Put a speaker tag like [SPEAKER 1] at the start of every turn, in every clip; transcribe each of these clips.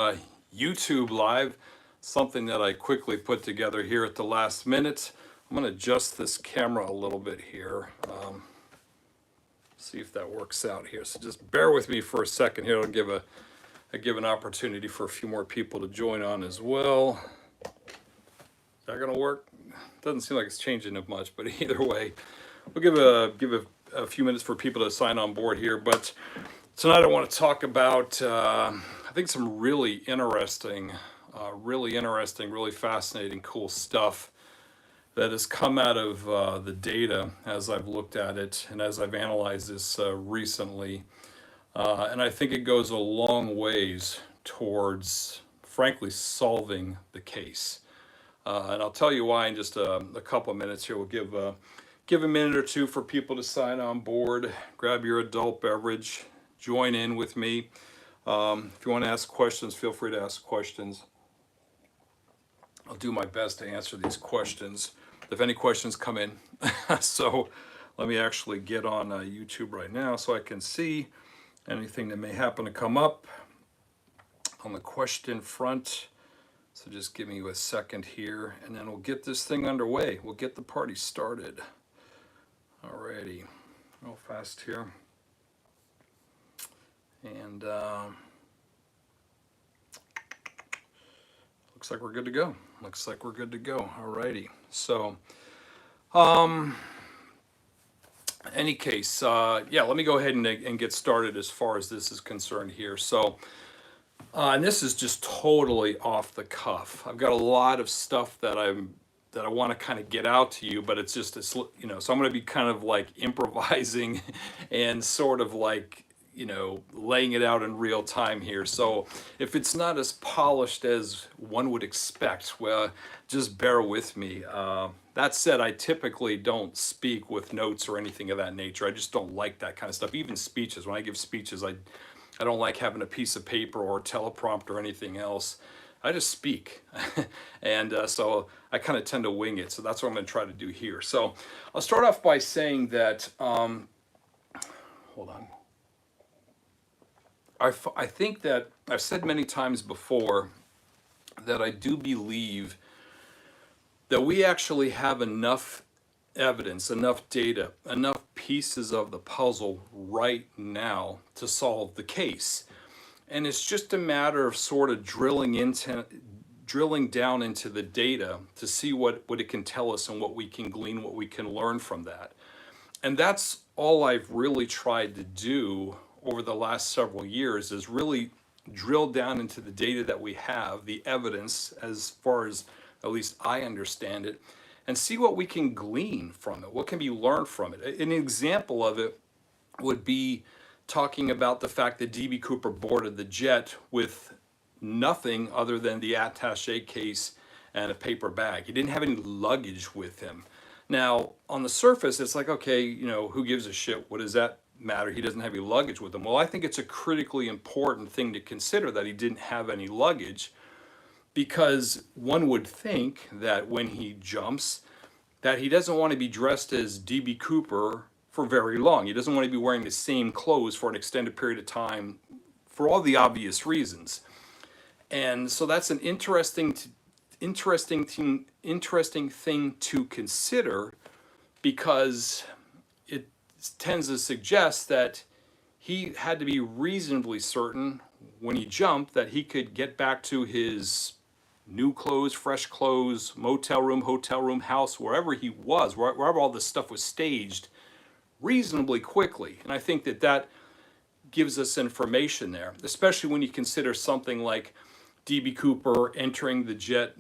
[SPEAKER 1] YouTube live, something that I quickly put together here at the last minute. I'm going to adjust this camera a little bit here. See if that works out here. So just bear with me for a second here. I'll give an opportunity for a few more people to join on as well. Is that going to work? Doesn't seem like it's changing it much, but either way, we'll give a few minutes for people to sign on board here. But tonight I want to talk about I think some really interesting, really fascinating, cool stuff that has come out of the data as I've looked at it and as I've analyzed this recently. And I think it goes a long ways towards, frankly, solving the case. And I'll tell you why in just a couple of minutes here. We'll give a minute or two for people to sign on board, grab your adult beverage, join in with me. If you want to ask questions, feel free to ask questions. I'll do my best to answer these questions if any questions come in. So let me actually get on YouTube right now so I can see anything that may happen to come up on the question front. So just give me a second here and then we'll get this thing underway. We'll get the party started. Alrighty, real fast here. And looks like we're good to go. Alrighty. So, any case, yeah, let me go ahead and get started as far as this is concerned here. So, and this is just totally off the cuff. I've got a lot of stuff that I want to kind of get out to you, but it's so I'm going to be kind of like improvising and sort of like, laying it out in real time here. So if it's not as polished as one would expect, well, just bear with me. That said, I typically don't speak with notes or anything of that nature. I just don't like that kind of stuff. Even speeches, when I give speeches, I don't like having a piece of paper or teleprompter or anything else. I just speak. And so I kind of tend to wing it. So that's what I'm going to try to do here. So I'll start off by saying that, hold on. I think that I've said many times before that I do believe that we actually have enough evidence, enough data, enough pieces of the puzzle right now to solve the case. And it's just a matter of sort of drilling down into the data to see what it can tell us and what we can glean, what we can learn from that. And that's all I've really tried to do over the last several years, is really drill down into the data that we have, the evidence as far as at least I understand it, and see what we can glean from it, what can be learned from it. An example of it would be talking about the fact that D.B. Cooper boarded the jet with nothing other than the attaché case and a paper bag. He didn't have any luggage with him. Now, on the surface, it's like, okay, who gives a shit? What does that matter? He doesn't have any luggage with him. Well, I think it's a critically important thing to consider that he didn't have any luggage, because one would think that when he jumps, that he doesn't want to be dressed as D.B. Cooper for very long. He doesn't want to be wearing the same clothes for an extended period of time for all the obvious reasons. And so that's an interesting thing to consider, because it tends to suggest that he had to be reasonably certain when he jumped that he could get back to his new clothes, fresh clothes, motel room, hotel room, house, wherever he was, wherever all this stuff was staged, reasonably quickly. And I think that gives us information there, especially when you consider something like D.B. Cooper entering the jet.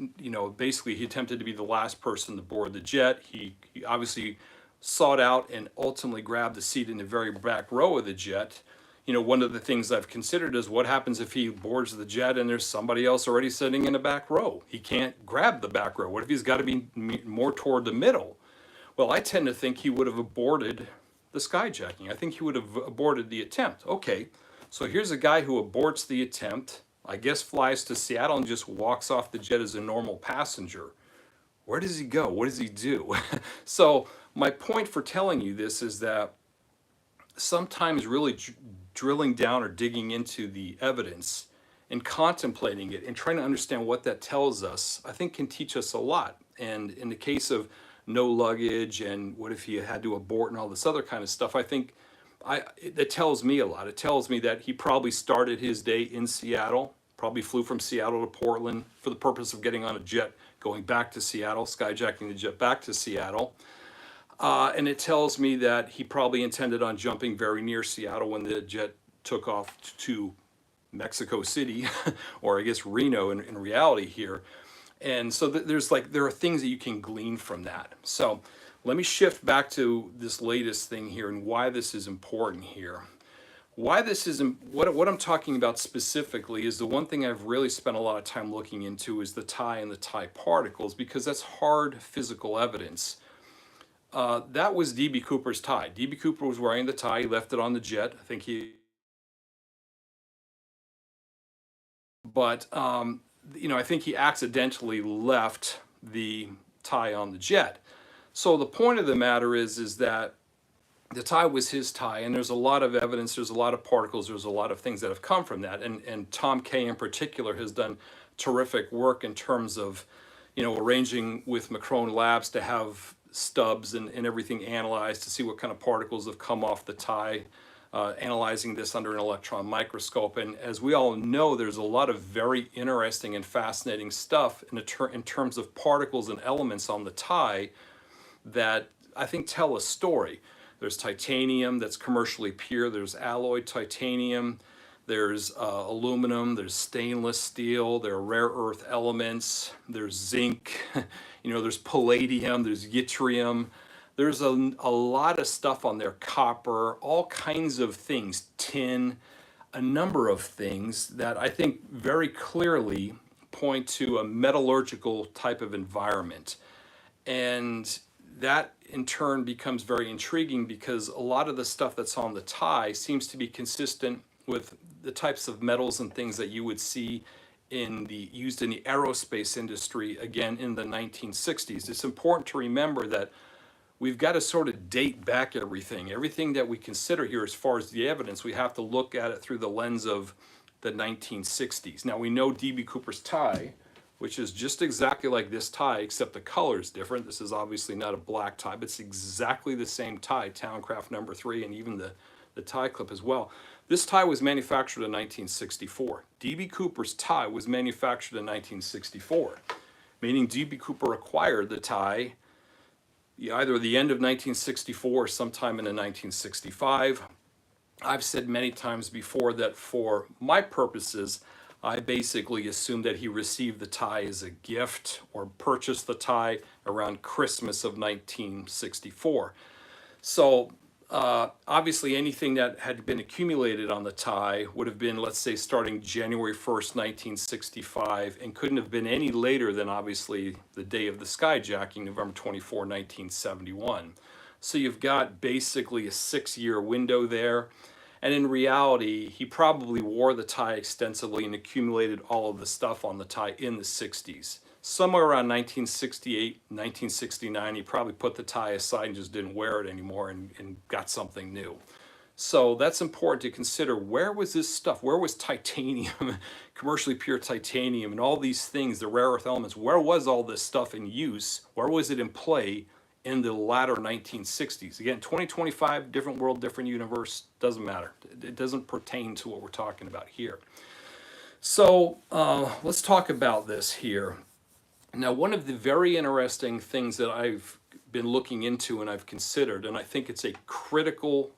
[SPEAKER 1] Basically he attempted to be the last person to board the jet. He obviously sought out and ultimately grabbed a seat in the very back row of the jet. One of the things I've considered is what happens if he boards the jet and there's somebody else already sitting in the back row. He can't grab the back row. What if he's got to be more toward the middle? Well, I tend to think he would have aborted the skyjacking. I think he would have aborted the attempt. Okay, so here's a guy who aborts the attempt, I guess flies to Seattle and just walks off the jet as a normal passenger. Where does he go? What does he do? So my point for telling you this is that sometimes really drilling down or digging into the evidence and contemplating it and trying to understand what that tells us, I think can teach us a lot. And in the case of no luggage and what if he had to abort and all this other kind of stuff, I think it tells me a lot. It tells me that he probably started his day in Seattle, probably flew from Seattle to Portland for the purpose of getting on a jet, going back to Seattle, skyjacking the jet back to Seattle. And it tells me that he probably intended on jumping very near Seattle when the jet took off to Mexico City, or I guess Reno in reality here. And so there are things that you can glean from that. So let me shift back to this latest thing here and why this is important here. Why this is, what I'm talking about specifically is the one thing I've really spent a lot of time looking into is the tie and the tie particles, because that's hard physical evidence. That was D.B. Cooper's tie. D.B. Cooper was wearing the tie. He left it on the jet. I think I think he accidentally left the tie on the jet. So the point of the matter is that the tie was his tie, and there's a lot of evidence, there's a lot of particles, there's a lot of things that have come from that. And Tom Kay in particular has done terrific work in terms of, arranging with Macron Labs to have stubs and everything analyzed to see what kind of particles have come off the tie, analyzing this under an electron microscope. And as we all know, there's a lot of very interesting and fascinating stuff in terms of particles and elements on the tie that I think tell a story. There's titanium that's commercially pure, there's alloy titanium, there's aluminum, there's stainless steel, there are rare earth elements, there's zinc, there's palladium, there's yttrium. There's a lot of stuff on there, copper, all kinds of things, tin, a number of things that I think very clearly point to a metallurgical type of environment. And that in turn becomes very intriguing because a lot of the stuff that's on the tie seems to be consistent with the types of metals and things that you would see used in the aerospace industry, again, in the 1960s. It's important to remember that we've got to sort of date back everything. Everything that we consider here as far as the evidence, we have to look at it through the lens of the 1960s. Now we know D.B. Cooper's tie, which is just exactly like this tie, except the color is different. This is obviously not a black tie, but it's exactly the same tie, Towncraft number 3, and even the tie clip as well. This tie was manufactured in 1964. D.B. Cooper's tie was manufactured in 1964, meaning D.B. Cooper acquired the tie either the end of 1964 or sometime in the 1965. I've said many times before that for my purposes, I basically assumed that he received the tie as a gift or purchased the tie around Christmas of 1964. So obviously anything that had been accumulated on the tie would have been, let's say, starting January 1st, 1965, and couldn't have been any later than obviously the day of the skyjacking, November 24, 1971. So you've got basically a 6-year window there. And in reality, he probably wore the tie extensively and accumulated all of the stuff on the tie in the 60s. Somewhere around 1968, 1969, he probably put the tie aside and just didn't wear it anymore and got something new. So that's important to consider. Where was this stuff? Where was titanium, commercially pure titanium, and all these things, the rare earth elements? Where was all this stuff in use? Where was it in play in the latter 1960s? Again, 2025, different world, different universe, doesn't matter. It doesn't pertain to what we're talking about here. So let's talk about this here. Now, one of the very interesting things that I've been looking into and I've considered, and I think it's a critical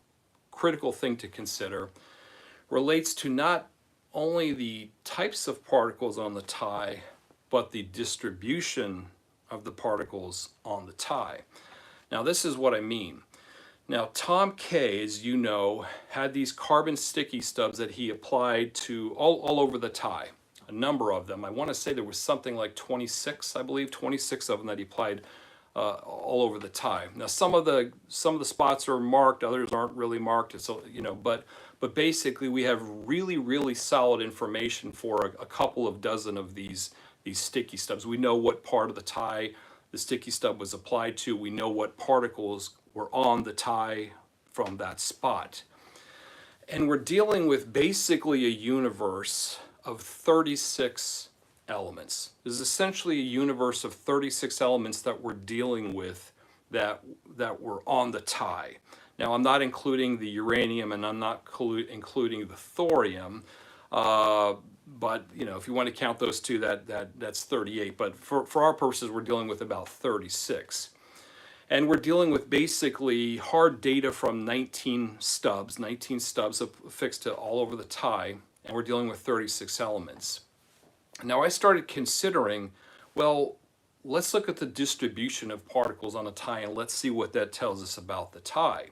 [SPEAKER 1] thing to consider, relates to not only the types of particles on the tie, but the distribution of the particles on the tie. Now, this is what I mean. Now, Tom Kay, as you know, had these carbon sticky stubs that he applied to all over the tie. A number of them. I want to say there was something like 26, I believe, 26 of them that he applied all over the tie. Now, some of the spots are marked, others aren't really marked. So but basically, we have really solid information for a couple of dozen of these sticky stubs. We know what part of the tie the sticky stub was applied to. We know what particles were on the tie from that spot. And we're dealing with basically a universe of 36 elements. This is essentially a universe of 36 elements that we're dealing with that were on the tie. Now, I'm not including the uranium and I'm not including the thorium, but you know, if you want to count those two, that's 38. But for our purposes, we're dealing with about 36. And we're dealing with basically hard data from 19 stubs affixed to all over the tie, and we're dealing with 36 elements. Now I started considering, well, let's look at the distribution of particles on a tie and let's see what that tells us about the tie.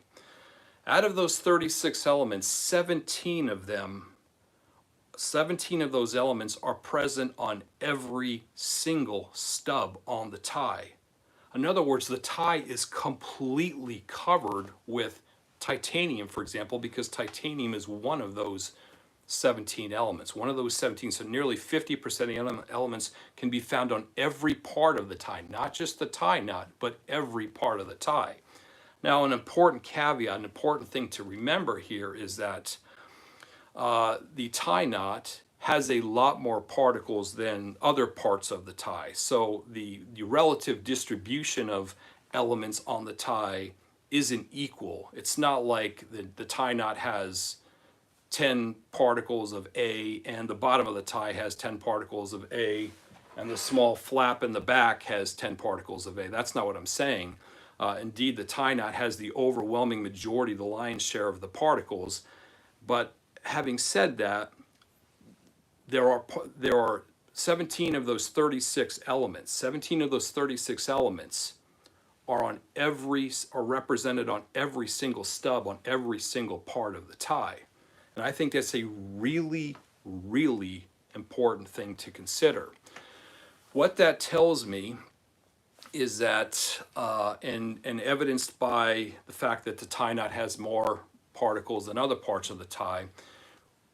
[SPEAKER 1] Out of those 36 elements, 17 of those elements are present on every single stub on the tie. In other words, the tie is completely covered with titanium, for example, because titanium is one of those 17 elements. One of those 17, so nearly 50% of the elements can be found on every part of the tie, not just the tie knot, but every part of the tie. Now, an important caveat, an important thing to remember here is that the tie knot has a lot more particles than other parts of the tie. So the relative distribution of elements on the tie isn't equal. It's not like the tie knot has 10 particles of A and the bottom of the tie has 10 particles of A and the small flap in the back has 10 particles of A. That's not what I'm saying. Indeed, the tie knot has the overwhelming majority, the lion's share of the particles. But having said that, there are 17 of those 36 elements. 17 of those 36 elements are represented on every single stub on every single part of the tie. And I think that's a really, really important thing to consider. What that tells me is that, and evidenced by the fact that the tie knot has more particles than other parts of the tie,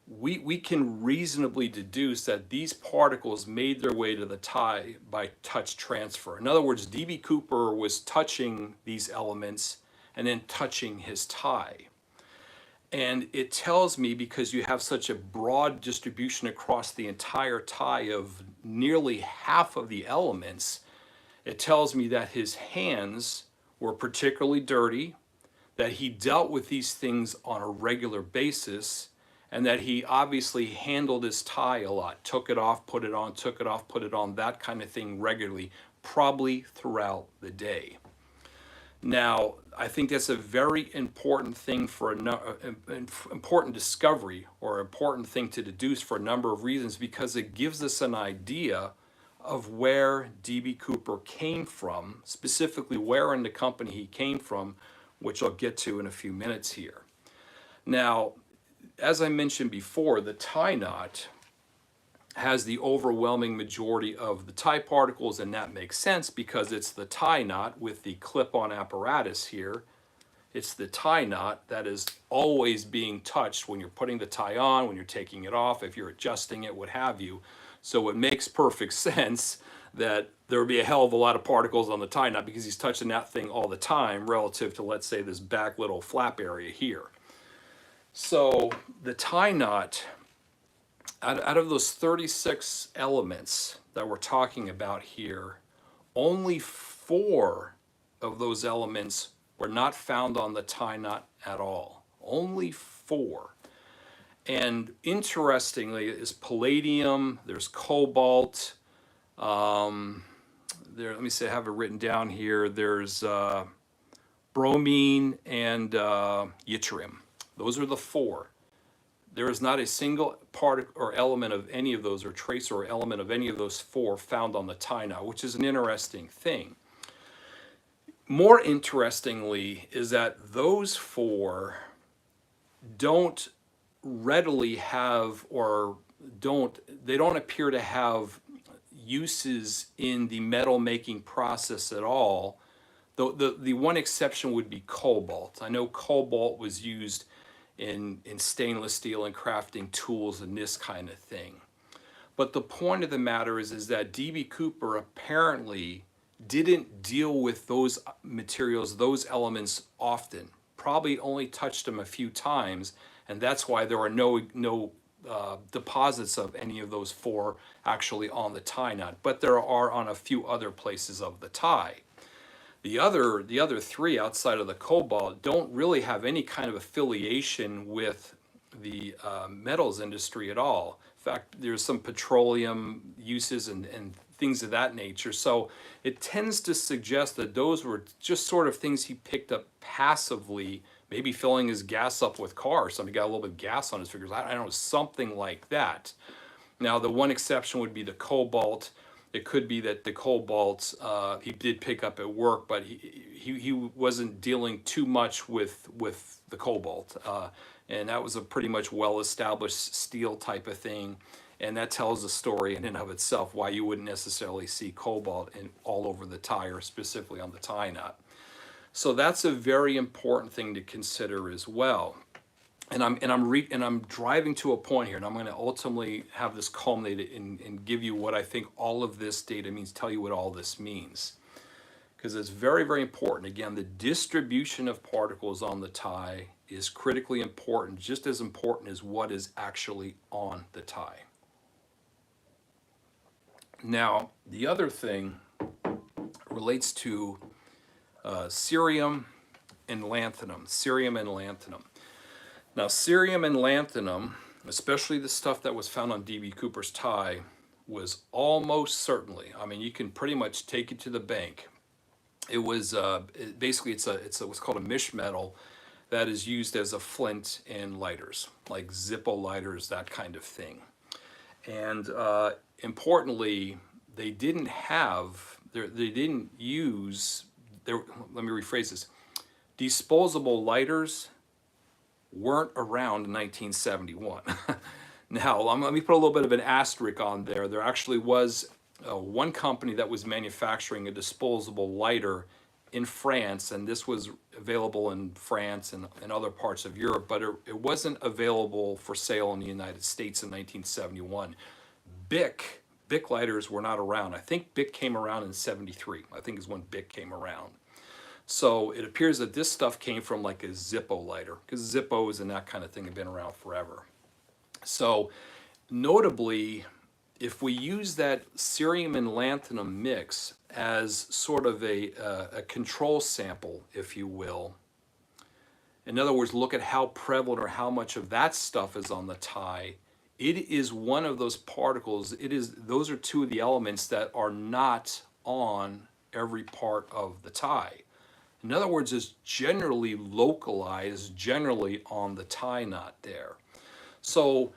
[SPEAKER 1] we can reasonably deduce that these particles made their way to the tie by touch transfer. In other words, D.B. Cooper was touching these elements and then touching his tie. And it tells me, because you have such a broad distribution across the entire tie of nearly half of the elements, it tells me that his hands were particularly dirty, that he dealt with these things on a regular basis, and that he obviously handled his tie a lot, took it off, put it on, took it off, put it on, that kind of thing regularly, probably throughout the day. Now, I think that's a very important thing for important discovery, or important thing to deduce for a number of reasons, because it gives us an idea of where D.B. Cooper came from, specifically where in the company he came from, which I'll get to in a few minutes here. Now, as I mentioned before, the tie knot has the overwhelming majority of the tie particles, and that makes sense because it's the tie knot with the clip-on apparatus here. It's the tie knot that is always being touched when you're putting the tie on, when you're taking it off, if you're adjusting it, what have you. So it makes perfect sense that there would be a hell of a lot of particles on the tie knot because he's touching that thing all the time relative to, let's say, this back little flap area here. So the tie knot, out of those 36 elements that we're talking about here, only 4 of those elements were not found on the tie knot at all. Only 4. And interestingly, is palladium, there's cobalt, let me say, I have it written down here, there's bromine and yttrium. Those are the 4. There is not a single part or element of any of those, or trace or element of any of those 4 found on the tie knot, which is an interesting thing. More interestingly is that those 4 don't readily have, or they don't appear to have uses in the metal making process at all. The one exception would be cobalt. I know cobalt was used in stainless steel and crafting tools and this kind of thing. But the point of the matter is that D.B. Cooper apparently didn't deal with those materials, those elements often. Probably only touched them a few times, and that's why there are no deposits of any of those four actually on the tie knot, but there are on a few other places of the tie. The other three outside of the cobalt don't really have any kind of affiliation with the metals industry at all. In fact, there's some petroleum uses and things of that nature. So it tends to suggest that those were just sort of things he picked up passively, maybe filling his gas up with cars. Somebody got a little bit of gas on his fingers. I don't know, something like that. Now, the one exception would be the cobalt. It could be that the cobalt he did pick up at work, but he wasn't dealing too much with the cobalt. And that was a pretty much well-established steel type of thing. And that tells a story in and of itself why you wouldn't necessarily see cobalt all over the tire, specifically on the tie knot. So that's a very important thing to consider as well. And I'm driving to a point here, and I'm going to ultimately have this culminate and give you what I think all of this data means, tell you what all this means. Because it's very, very important. Again, the distribution of particles on the tie is critically important, just as important as what is actually on the tie. Now, the other thing relates to cerium and lanthanum. Cerium and lanthanum. Now, cerium and lanthanum, especially the stuff that was found on D.B. Cooper's tie, was almost certainly, I mean, you can pretty much take it to the bank. It was basically it's what's called a mish metal that is used as a flint in lighters, like Zippo lighters, that kind of thing. And importantly, they didn't use, let me rephrase this, disposable lighters weren't around in 1971. Now, let me put a little bit of an asterisk on there. There actually was one company that was manufacturing a disposable lighter in France, and this was available in France and other parts of Europe, but it wasn't available for sale in the United States in 1971. Bic lighters were not around. I think Bic came around in 73. I think is when Bic came around. So it appears that this stuff came from like a Zippo lighter, because Zippos and that kind of thing have been around forever. So notably, if we use that cerium and lanthanum mix as sort of a control sample, if you will, in other words, look at how prevalent or how much of that stuff is on the tie, it is one of those particles, those are two of the elements that are not on every part of the tie. In other words, it's generally localized, generally on the tie knot there. So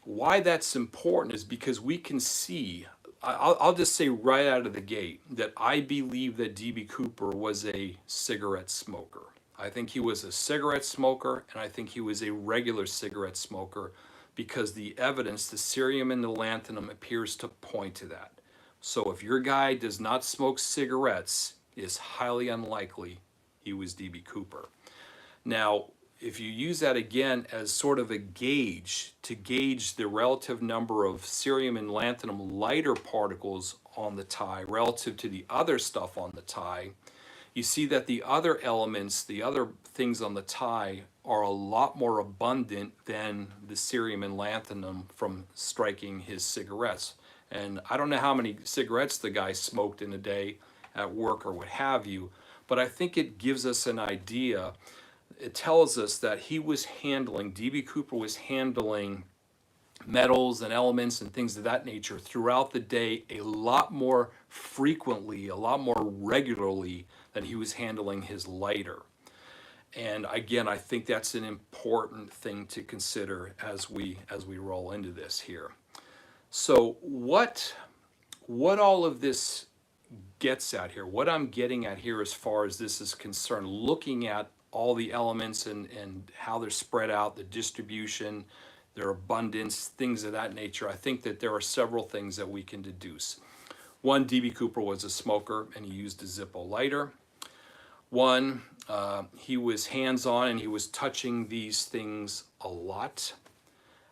[SPEAKER 1] why that's important is because we can see, I'll just say right out of the gate, that I believe that D.B. Cooper was a cigarette smoker. I think he was a cigarette smoker, and I think he was a regular cigarette smoker, because the evidence, the cerium and the lanthanum, appears to point to that. So if your guy does not smoke cigarettes, it's highly unlikely he was D.B. Cooper. Now, if you use that again as sort of a gauge to gauge the relative number of cerium and lanthanum lighter particles on the tie relative to the other stuff on the tie, you see that the other elements, the other things on the tie, are a lot more abundant than the cerium and lanthanum from striking his cigarettes. And I don't know how many cigarettes the guy smoked in a day at work or what have you, but I think it gives us an idea. It tells us that he was handling, D.B. Cooper was handling metals and elements and things of that nature throughout the day a lot more frequently, a lot more regularly than he was handling his lighter. And again, I think that's an important thing to consider as we roll into this here. So what all of this gets at here, what I'm getting at here as far as this is concerned, looking at all the elements and how they're spread out, the distribution, their abundance, things of that nature, I think that there are several things that we can deduce. One, D.B. Cooper was a smoker and he used a Zippo lighter. One, he was hands-on and he was touching these things a lot.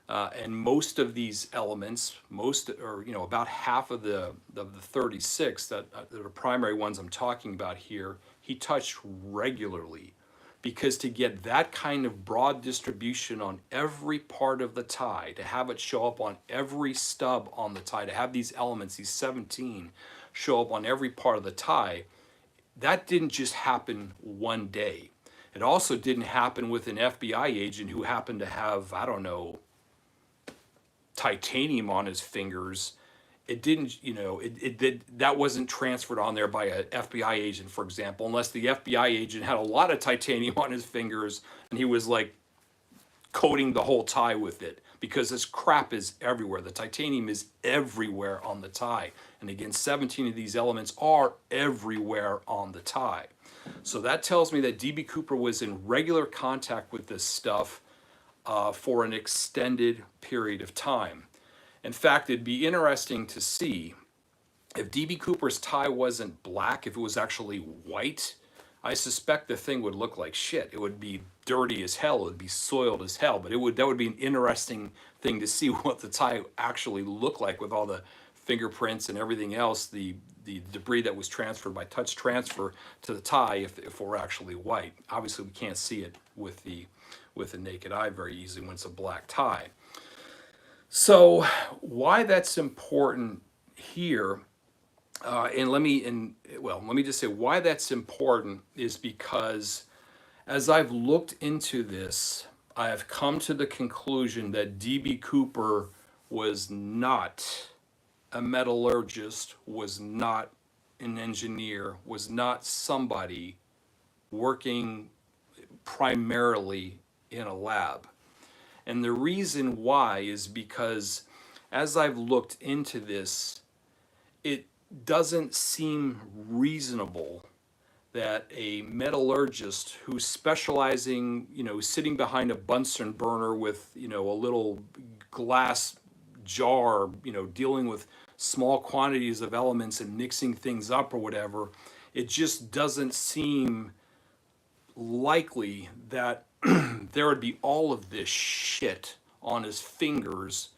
[SPEAKER 1] And most of these elements, about half of the 36 that are the primary ones I'm talking about here, he touched regularly. because to get that kind of broad distribution on every part of the tie, to have it show up on every stub on the tie, to have these elements, these 17, show up on every part of the tie, that didn't just happen one day. It also didn't happen with an FBI agent who happened to have, I don't know, titanium on his fingers. It didn't, that wasn't transferred on there by an FBI agent, for example, unless the FBI agent had a lot of titanium on his fingers and he was like coating the whole tie with it, because this crap is everywhere. The titanium is everywhere on the tie. And again, 17 of these elements are everywhere on the tie. So that tells me that D.B. Cooper was in regular contact with this stuff for an extended period of time. In fact, it'd be interesting to see if D.B. Cooper's tie wasn't black, if it was actually white. I suspect the thing would look like shit. It would be dirty as hell. It would be soiled as hell. But that would be an interesting thing to see what the tie actually looked like with all the fingerprints and everything else, the debris that was transferred by touch transfer to the tie, if we're actually white. Obviously, we can't see it with the naked eye very easily when it's a black tie. So why that's important here, and let me just say why that's important is because as I've looked into this, I have come to the conclusion that D.B. Cooper was not a metallurgist, was not an engineer, was not somebody working primarily in a lab. And the reason why is because as I've looked into this, it doesn't seem reasonable that a metallurgist who's specializing, sitting behind a Bunsen burner with, a little glass jar, dealing with small quantities of elements and mixing things up or whatever, it just doesn't seem likely that there would be all of this shit on his fingers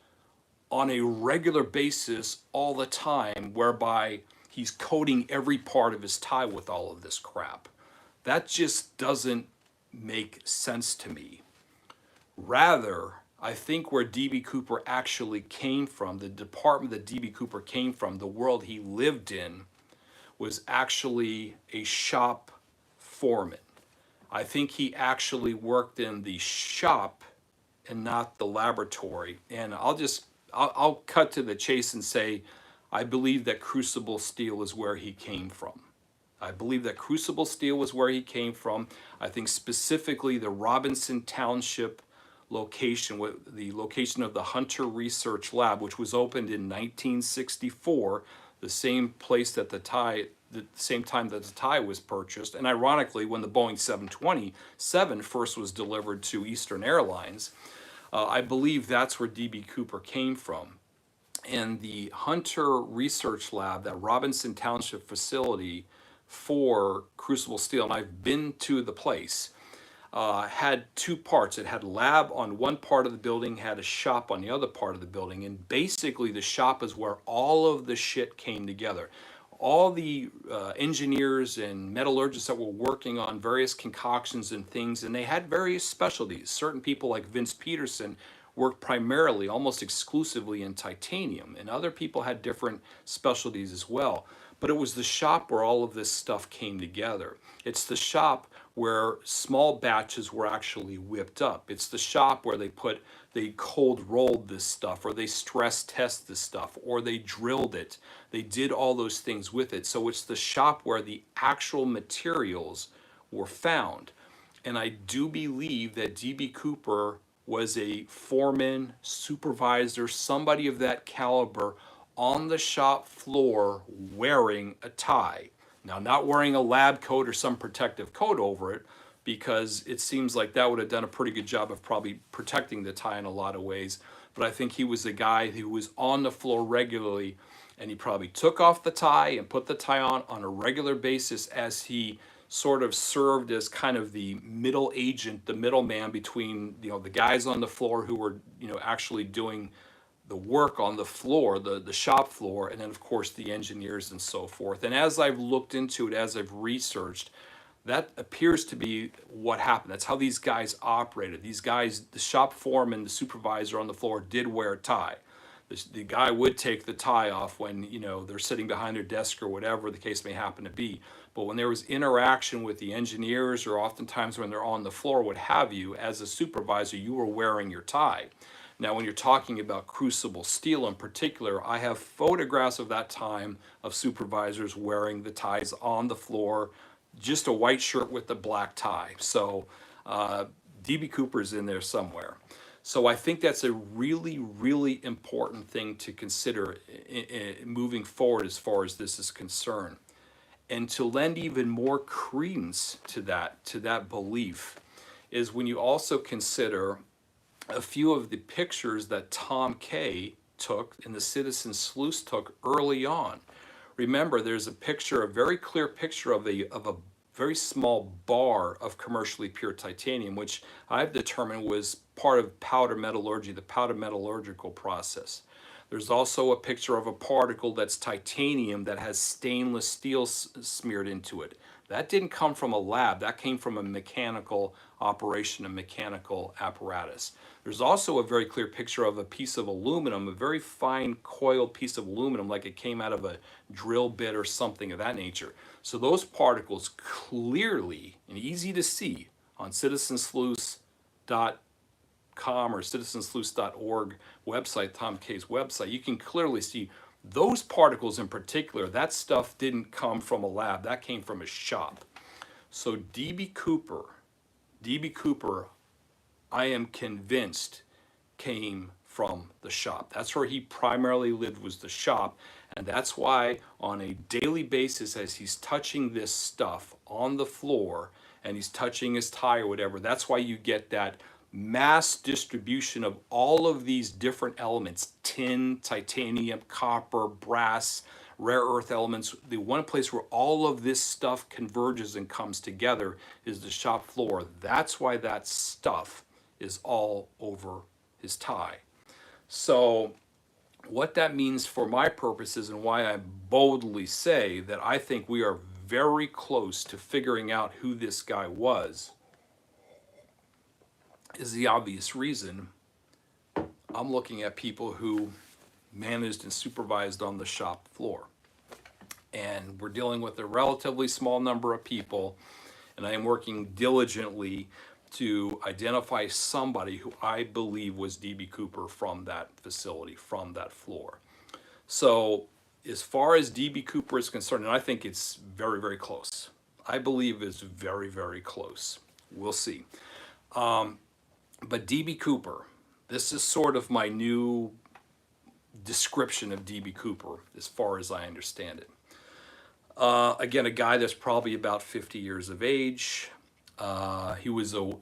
[SPEAKER 1] on a regular basis all the time, whereby he's coating every part of his tie with all of this crap. That just doesn't make sense to me. Rather, I think where D.B. Cooper actually came from, the department that D.B. Cooper came from, the world he lived in, was actually a shop foreman. I think he actually worked in the shop and not the laboratory. And I'll cut to the chase and say, I believe that Crucible Steel is where he came from. I believe that Crucible Steel was where he came from. I think specifically the Robinson Township location, the location of the Hunter Research Lab, which was opened in 1964, the same place that the same time that the tie was purchased. And ironically, when the Boeing 727 first was delivered to Eastern Airlines, I believe that's where D.B. Cooper came from. And the Hunter Research Lab, that Robinson Township facility for Crucible Steel, and I've been to the place, had two parts. It had a lab on one part of the building, had a shop on the other part of the building, and basically the shop is where all of the shit came together. All the engineers and metallurgists that were working on various concoctions and things, and they had various specialties. Certain people like Vince Peterson worked primarily, almost exclusively in titanium, and other people had different specialties as well. But it was the shop where all of this stuff came together. It's the shop where small batches were actually whipped up. It's the shop where they cold rolled this stuff, or they stress test this stuff, or they drilled it. They did all those things with it. So it's the shop where the actual materials were found. And I do believe that D.B. Cooper was a foreman, supervisor, somebody of that caliber on the shop floor wearing a tie. Now, not wearing a lab coat or some protective coat over it, because it seems like that would have done a pretty good job of probably protecting the tie in a lot of ways. But I think he was a guy who was on the floor regularly, and he probably took off the tie and put the tie on a regular basis, as he sort of served as kind of the middle agent, the middleman between the guys on the floor who were actually doing the work on the floor, the shop floor, and then of course the engineers and so forth. And as I've looked into it, as I've researched, That appears to be what happened. That's how these guys operated. These guys, the shop foreman, the supervisor on the floor, did wear a tie. The guy would take the tie off when, you know, they're sitting behind their desk or whatever the case may happen to be. But when there was interaction with the engineers, or oftentimes when they're on the floor, what have you, as a supervisor, you were wearing your tie. Now, when you're talking about Crucible Steel in particular, I have photographs of that time of supervisors wearing the ties on the floor, just a white shirt with a black tie. So DB Cooper's in there somewhere. So I think that's a really, really important thing to consider moving forward as far as this is concerned. And to lend even more credence to that belief is when you also consider a few of the pictures that Tom Kay took and the Citizen Sleuths took early on. Remember, there's a picture, a very clear picture of a very small bar of commercially pure titanium, which I've determined was part of powder metallurgy, the powder metallurgical process. There's also a picture of a particle that's titanium that has stainless steel smeared into it. That didn't come from a lab, that came from a mechanical operation, a mechanical apparatus. There's also a very clear picture of a piece of aluminum, a very fine coiled piece of aluminum, like it came out of a drill bit or something of that nature. So those particles clearly and easy to see on citizensleuths.com or citizensleuths.org website, Tom Kay's website, you can clearly see those particles in particular. That stuff didn't come from a lab, that came from a shop. So DB Cooper, I am convinced, came from the shop. That's where he primarily lived, was the shop. And that's why on a daily basis, as he's touching this stuff on the floor and he's touching his tie or whatever, that's why you get that mass distribution of all of these different elements: tin, titanium, copper, brass, rare earth elements. The one place where all of this stuff converges and comes together is the shop floor. That's why that stuff is all over his tie. So what that means for my purposes, and why I boldly say that I think we are very close to figuring out who this guy was, is the obvious reason. I'm looking at people who managed and supervised on the shop floor. And we're dealing with a relatively small number of people, and I am working diligently to identify somebody who I believe was DB Cooper from that facility, from that floor. So as far as DB Cooper is concerned, and I think it's very, very close. I believe it's very, very close. We'll see. But DB Cooper, this is sort of my new description of DB Cooper as far as I understand it. Again, a guy that's probably about 50 years of age. He was a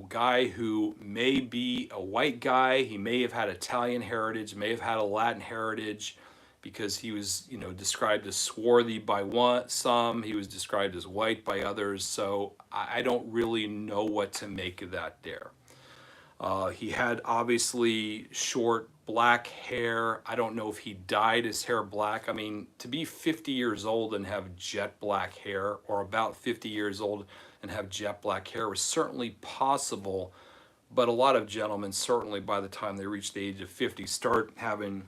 [SPEAKER 1] guy who may be a white guy. He may have had Italian heritage, may have had a Latin heritage, because he was, you know, described as swarthy by some. He was described as white by others. So I don't really know what to make of that there. He had obviously short black hair. I don't know if he dyed his hair black. I mean, to be 50 years old and have jet black hair, or about 50 years old and have jet black hair, was certainly possible. But a lot of gentlemen, certainly by the time they reach the age of 50, start having,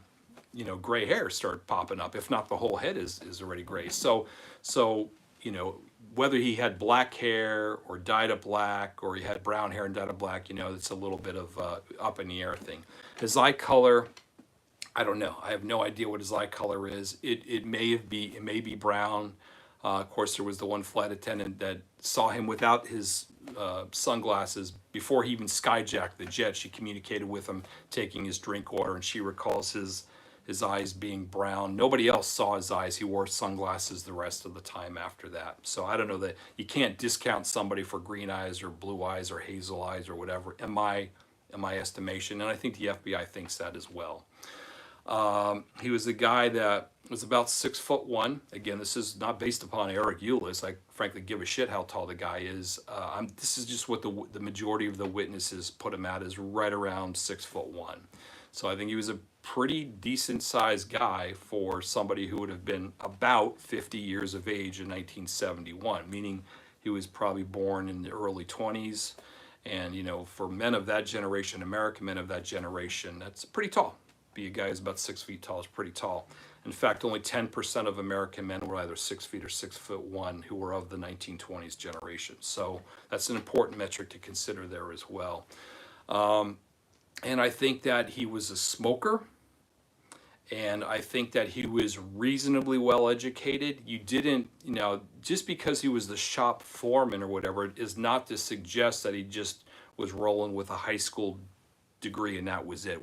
[SPEAKER 1] you know, gray hair start popping up. If not, the whole head is already gray. So, you know, whether he had black hair or dyed it black, or he had brown hair and dyed it black, you know, it's a little bit of up in the air thing. His eye color, I don't know. I have no idea what his eye color is. It may be brown. Of course, there was the one flight attendant that saw him without his sunglasses before he even skyjacked the jet. She communicated with him taking his drink order, and she recalls his eyes being brown. Nobody else saw his eyes. He wore sunglasses the rest of the time after that. So I don't know, that you can't discount somebody for green eyes or blue eyes or hazel eyes or whatever, in my estimation. And I think the FBI thinks that as well. He was a guy that was about 6'1". Again, this is not based upon Eric Eulis. I frankly give a shit how tall the guy is. This is just what the majority of the witnesses put him at, is right around 6'1". So I think he was a pretty decent sized guy for somebody who would have been about 50 years of age in 1971, meaning He was probably born in the early 20s. And, you know, for men of that generation, American men of that generation, that's pretty tall. Be a guy who's about 6 feet tall is pretty tall. In fact, only 10% of American men were either 6 feet or 6'1" who were of the 1920s generation. So that's an important metric to consider there as well. And I think that he was a smoker. And I think that he was reasonably well educated. You didn't, you know, just because he was the shop foreman or whatever, is not to suggest that he just was rolling with a high school degree and that was it.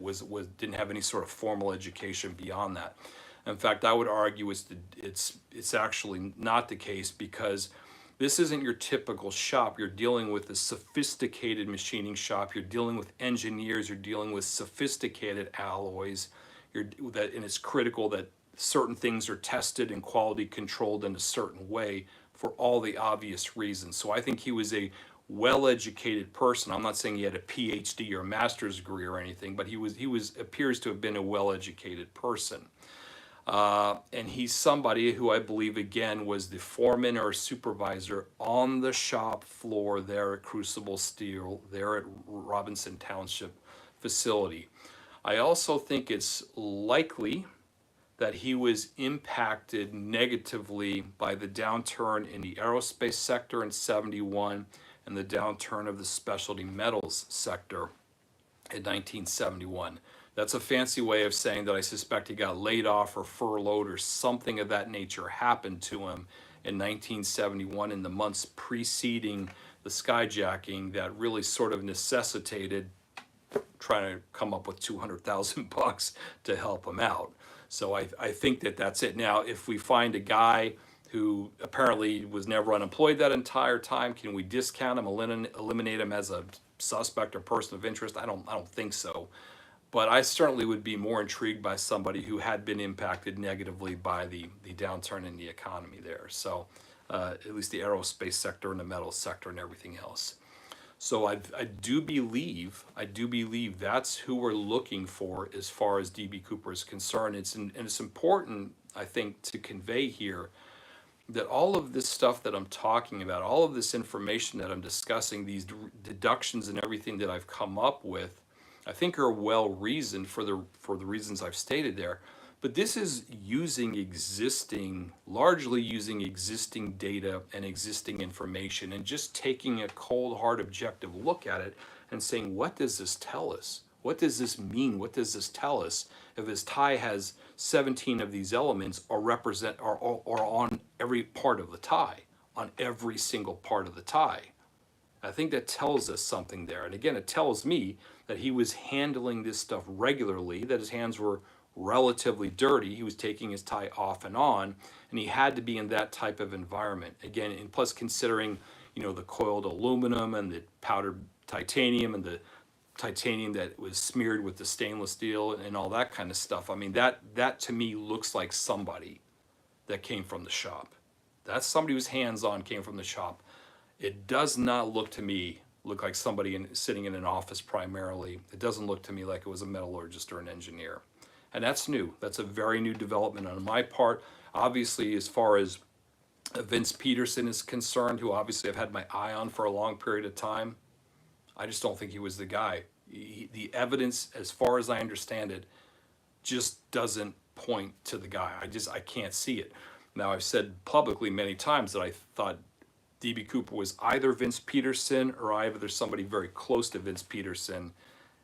[SPEAKER 1] Didn't have any sort of formal education beyond that. In fact, I would argue it's actually not the case, because this isn't your typical shop. You're dealing with a sophisticated machining shop. You're dealing with engineers. You're dealing with sophisticated alloys. And it's critical that certain things are tested and quality controlled in a certain way for all the obvious reasons. So I think he was a well-educated person. I'm not saying he had a PhD or a master's degree or anything, but he appears to have been a well-educated person. And he's somebody who I believe, again, was the foreman or supervisor on the shop floor there at Crucible Steel, there at Robinson Township facility. I also think it's likely that he was impacted negatively by the downturn in the aerospace sector in '71 and the downturn of the specialty metals sector in 1971. That's a fancy way of saying that I suspect he got laid off or furloughed or something of that nature happened to him in 1971 in the months preceding the skyjacking that really sort of necessitated trying to come up with $200,000 to help him out. So I think that that's it. Now, if we find a guy who apparently was never unemployed that entire time, can we discount him, eliminate him as a suspect or person of interest? I don't think so. But I certainly would be more intrigued by somebody who had been impacted negatively by the downturn in the economy there. So at least the aerospace sector and the metal sector and everything else. So I do believe that's who we're looking for as far as DB Cooper is concerned. And it's important, I think, to convey here that all of this stuff that I'm talking about, all of this information that I'm discussing, these deductions and everything that I've come up with, I think are well reasoned for the reasons I've stated there. But this is largely using existing data and existing information and just taking a cold, hard, objective look at it and saying, what does this tell us? What does this mean? What does this tell us if his tie has 17 of these elements or on every part of the tie, on every single part of the tie? I think that tells us something there. And again, it tells me that he was handling this stuff regularly, that his hands were relatively dirty. He was taking his tie off and on, and he had to be in that type of environment. Again, and plus considering, you know, the coiled aluminum and the powdered titanium and the titanium that was smeared with the stainless steel and all that kind of stuff. I mean, that to me looks like somebody that came from the shop. That's somebody whose hands-on came from the shop. It does not look like somebody sitting in an office primarily. It doesn't look to me like it was a metallurgist or an engineer. And that's new. That's a very new development on my part. Obviously, as far as Vince Peterson is concerned, who obviously I've had my eye on for a long period of time, I just don't think he was the guy. The evidence, as far as I understand it, just doesn't point to the guy. I can't see it. Now, I've said publicly many times that I thought DB Cooper was either Vince Peterson or either somebody very close to Vince Peterson.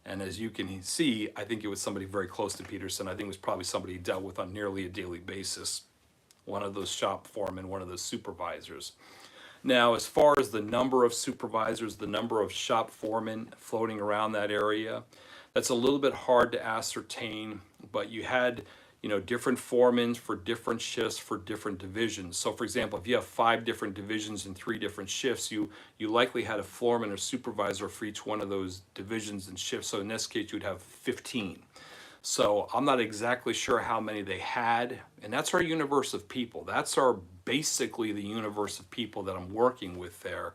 [SPEAKER 1] And as you can see, I think it was somebody very close to Peterson. I think it was probably somebody he dealt with on nearly a daily basis. One of those shop foremen, one of those supervisors. Now, as far as the number of supervisors, the number of shop foremen floating around that area, that's a little bit hard to ascertain, but you had, you know, different foremen for different shifts for different divisions. So for example, if you have 5 different divisions and 3 different shifts, you likely had a foreman or supervisor for each one of those divisions and shifts. So in this case, you'd have 15. So I'm not exactly sure how many they had, and that's our universe of people. That's basically the universe of people that I'm working with there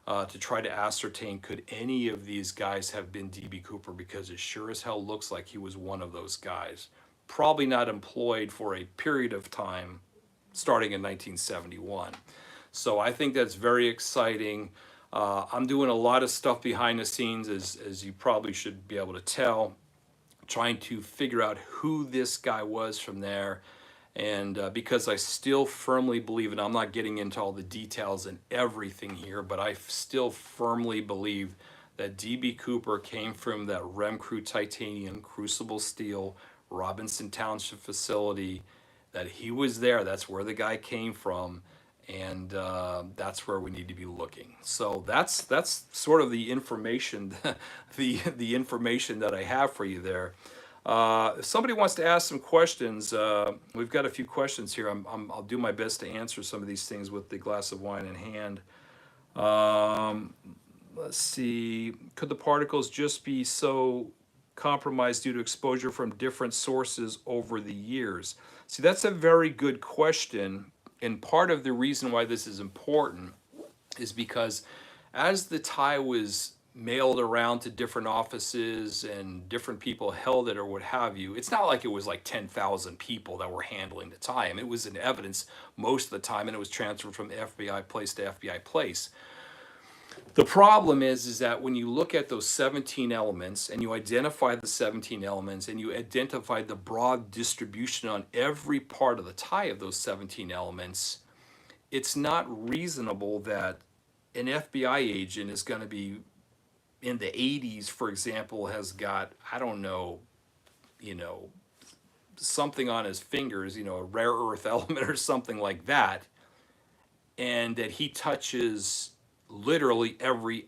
[SPEAKER 1] to try to ascertain, could any of these guys have been DB Cooper, because it sure as hell looks like he was one of those guys. Probably not employed for a period of time starting in 1971. So I think that's very exciting. I'm doing a lot of stuff behind the scenes, as you probably should be able to tell, trying to figure out who this guy was from there. And because I still firmly believe, and I'm not getting into all the details and everything here, but I still firmly believe that D.B. Cooper came from that Remcrew titanium, Crucible Steel, Robinson Township facility, that he was there. That's where the guy came from. And that's where we need to be looking. So that's sort of the information, the information that I have for you there. If somebody wants to ask some questions, we've got a few questions here. I'll do my best to answer some of these things with the glass of wine in hand. Let's see. Could the particles just be so compromised due to exposure from different sources over the years? See, that's a very good question. And part of the reason why this is important is because as the tie was mailed around to different offices and different people held it or what have you, it's not like it was like 10,000 people that were handling the tie. I mean, it was in evidence most of the time, and it was transferred from FBI place to FBI place. The problem is that when you look at those 17 elements and you identify the 17 elements and you identify the broad distribution on every part of the tie of those 17 elements, it's not reasonable that an FBI agent is going to be in the 80s, for example, has got, I don't know, something on his fingers, a rare earth element or something like that, and that he touches literally every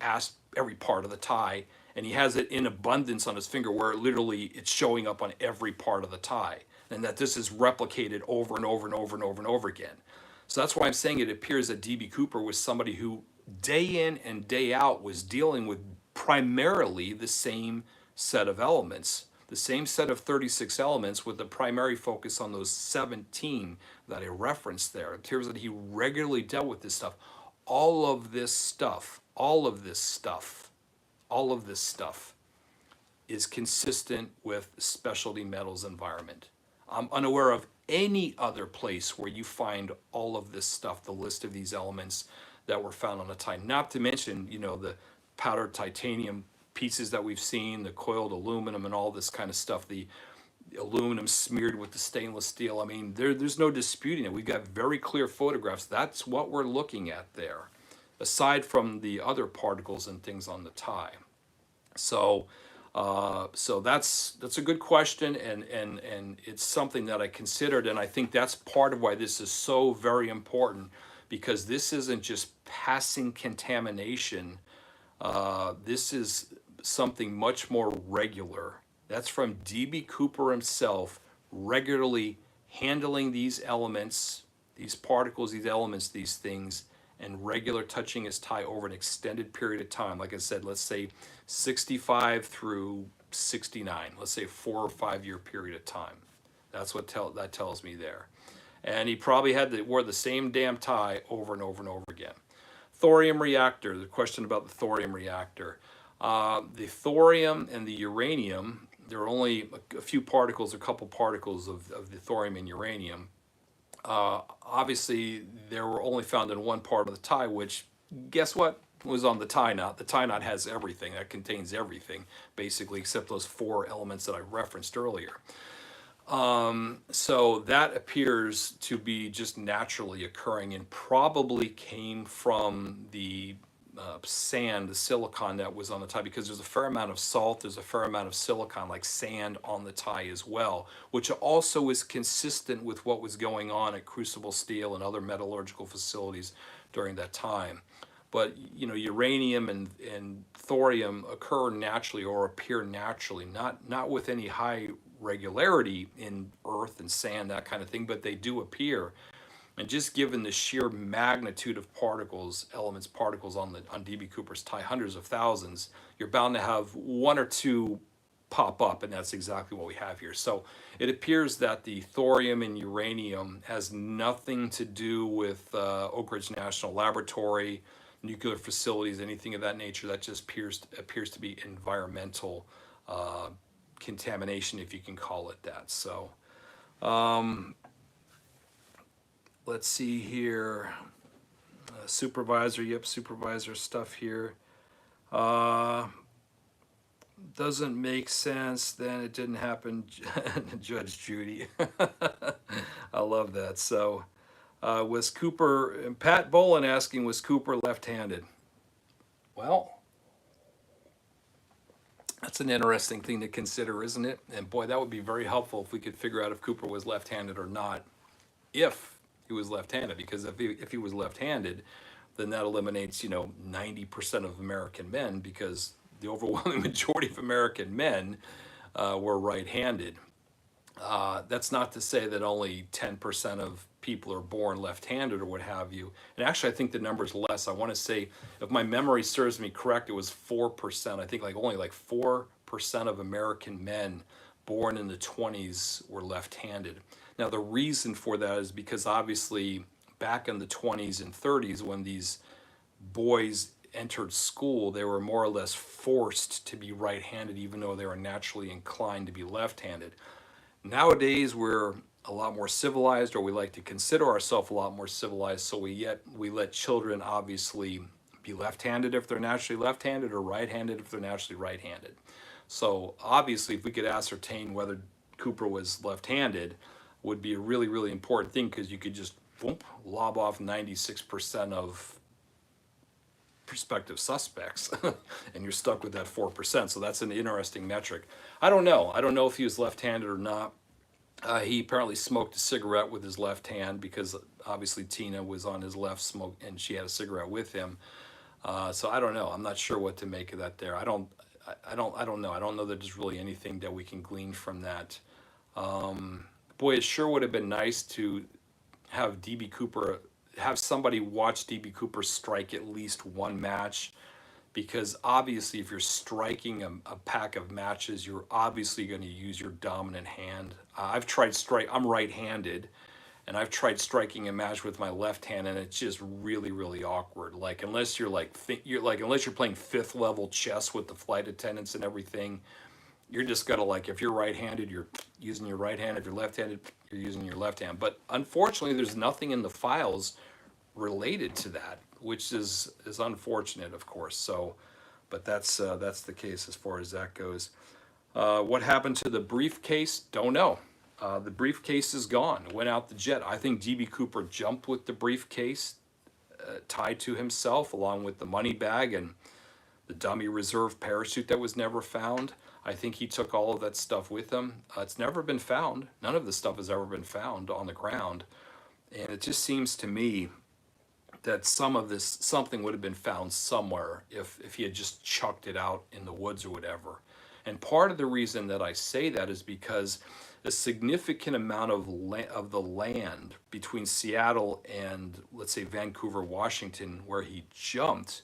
[SPEAKER 1] part of the tie, and he has it in abundance on his finger where literally it's showing up on every part of the tie, and that this is replicated over and over and over and over and over again. So that's why I'm saying it appears that D.B. Cooper was somebody who day in and day out was dealing with primarily the same set of elements, the same set of 36 elements, with the primary focus on those 17 that I referenced there. It appears that he regularly dealt with this stuff. All of this stuff is consistent with specialty metals environment. I'm unaware of any other place where you find all of this stuff, the list of these elements that were found on a tie. Not to mention, the powdered titanium pieces that we've seen, the coiled aluminum and all this kind of stuff, the aluminum smeared with the stainless steel. I mean, there's no disputing it. We've got very clear photographs. That's what we're looking at there, aside from the other particles and things on the tie. So that's a good question, and it's something that I considered, and I think that's part of why this is so very important, because this isn't just passing contamination. This is something much more regular. That's from D.B. Cooper himself, regularly handling these elements, these particles, these elements, these things, and regular touching his tie over an extended period of time. Like I said, let's say 65 through 69, let's say 4 or 5 year period of time. That's what that tells me there. And he probably wore the same damn tie over and over and over again. Thorium reactor, the question about the thorium reactor. The thorium and the uranium, there are only a few particles, a couple particles of the thorium and uranium. Obviously, they were only found in one part of the tie, which, guess what, was on the tie knot. The tie knot has everything. That contains everything, basically, except those 4 elements that I referenced earlier. So that appears to be just naturally occurring and probably came from the sand, the silicon that was on the tie, because there's a fair amount of salt, there's a fair amount of silicon, like sand, on the tie as well, which also is consistent with what was going on at Crucible Steel and other metallurgical facilities during that time. But uranium and thorium occur naturally, or appear naturally, not with any high regularity in earth and sand, that kind of thing, but they do appear. And just given the sheer magnitude of particles on D.B. Cooper's tie, hundreds of thousands, you're bound to have 1 or 2 pop up, and that's exactly what we have here. So it appears that the thorium and uranium has nothing to do with Oak Ridge National Laboratory, nuclear facilities, anything of that nature. That just appears to be environmental contamination, if you can call it that. So let's see here. Supervisor, yep, supervisor stuff here. Uh, doesn't make sense. Then it didn't happen. Judge Judy. I love that. So was Cooper, and Pat Bolin asking, was Cooper left-handed? Well, that's an interesting thing to consider, isn't it? And boy, that would be very helpful if we could figure out if Cooper was left-handed or not, if he was left-handed. Because if he was left-handed, then that eliminates, 90% of American men, because the overwhelming majority of American men were right-handed. That's not to say that only 10% of people are born left-handed or what have you. And actually, I think the number is less. I want to say, if my memory serves me correct, it was 4%. I think only 4% of American men born in the 20s were left-handed. Now, the reason for that is because obviously back in the 20s and 30s, when these boys entered school, they were more or less forced to be right-handed, even though they were naturally inclined to be left-handed. Nowadays, we're a lot more civilized, or we like to consider ourselves a lot more civilized, so we let children obviously be left-handed if they're naturally left-handed, or right-handed if they're naturally right-handed. So obviously, if we could ascertain whether Cooper was left-handed, would be a really, really important thing, because you could just lob off 96% of prospective suspects and you're stuck with that 4%. So that's an interesting metric. I don't know if he was left-handed or not. He apparently smoked a cigarette with his left hand, because obviously Tina was on his left, and she had a cigarette with him. So I don't know. I'm not sure what to make of that there. I don't know. I don't know that there's really anything that we can glean from that. Boy, it sure would have been nice to have DB Cooper, have somebody watch DB Cooper strike at least one match, because obviously if you're striking a pack of matches, you're obviously going to use your dominant hand. I'm right-handed, and I've tried striking a match with my left hand, and it's just really, really awkward. Unless you're unless you're playing fifth level chess with the flight attendants and everything, you're just gotta, if you're right-handed, you're using your right hand. If you're left-handed, you're using your left hand. But unfortunately, there's nothing in the files related to that, which is unfortunate, of course. So, but that's the case as far as that goes. What happened to the briefcase? Don't know. The briefcase is gone. It went out the jet. I think DB Cooper jumped with the briefcase tied to himself, along with the money bag and the dummy reserve parachute that was never found. I think he took all of that stuff with him. It's never been found. None of the stuff has ever been found on the ground. And it just seems to me that something would have been found somewhere if he had just chucked it out in the woods or whatever. And part of the reason that I say that is because a significant amount of the land between Seattle and, let's say, Vancouver, Washington, where he jumped,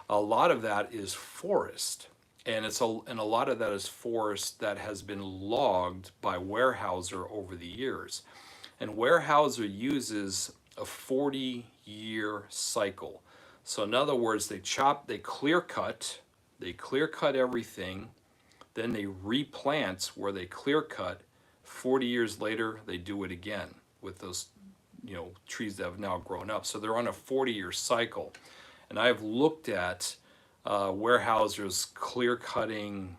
[SPEAKER 1] a lot of that is forest. And a lot of that is forest that has been logged by Weyerhaeuser over the years. And Weyerhaeuser uses a 40-year cycle. So in other words, they clear cut everything, then they replant where they clear cut. 40 years later, they do it again with those, trees that have now grown up. So they're on a 40-year cycle. And I've looked at Weyerhaeuser's clear cutting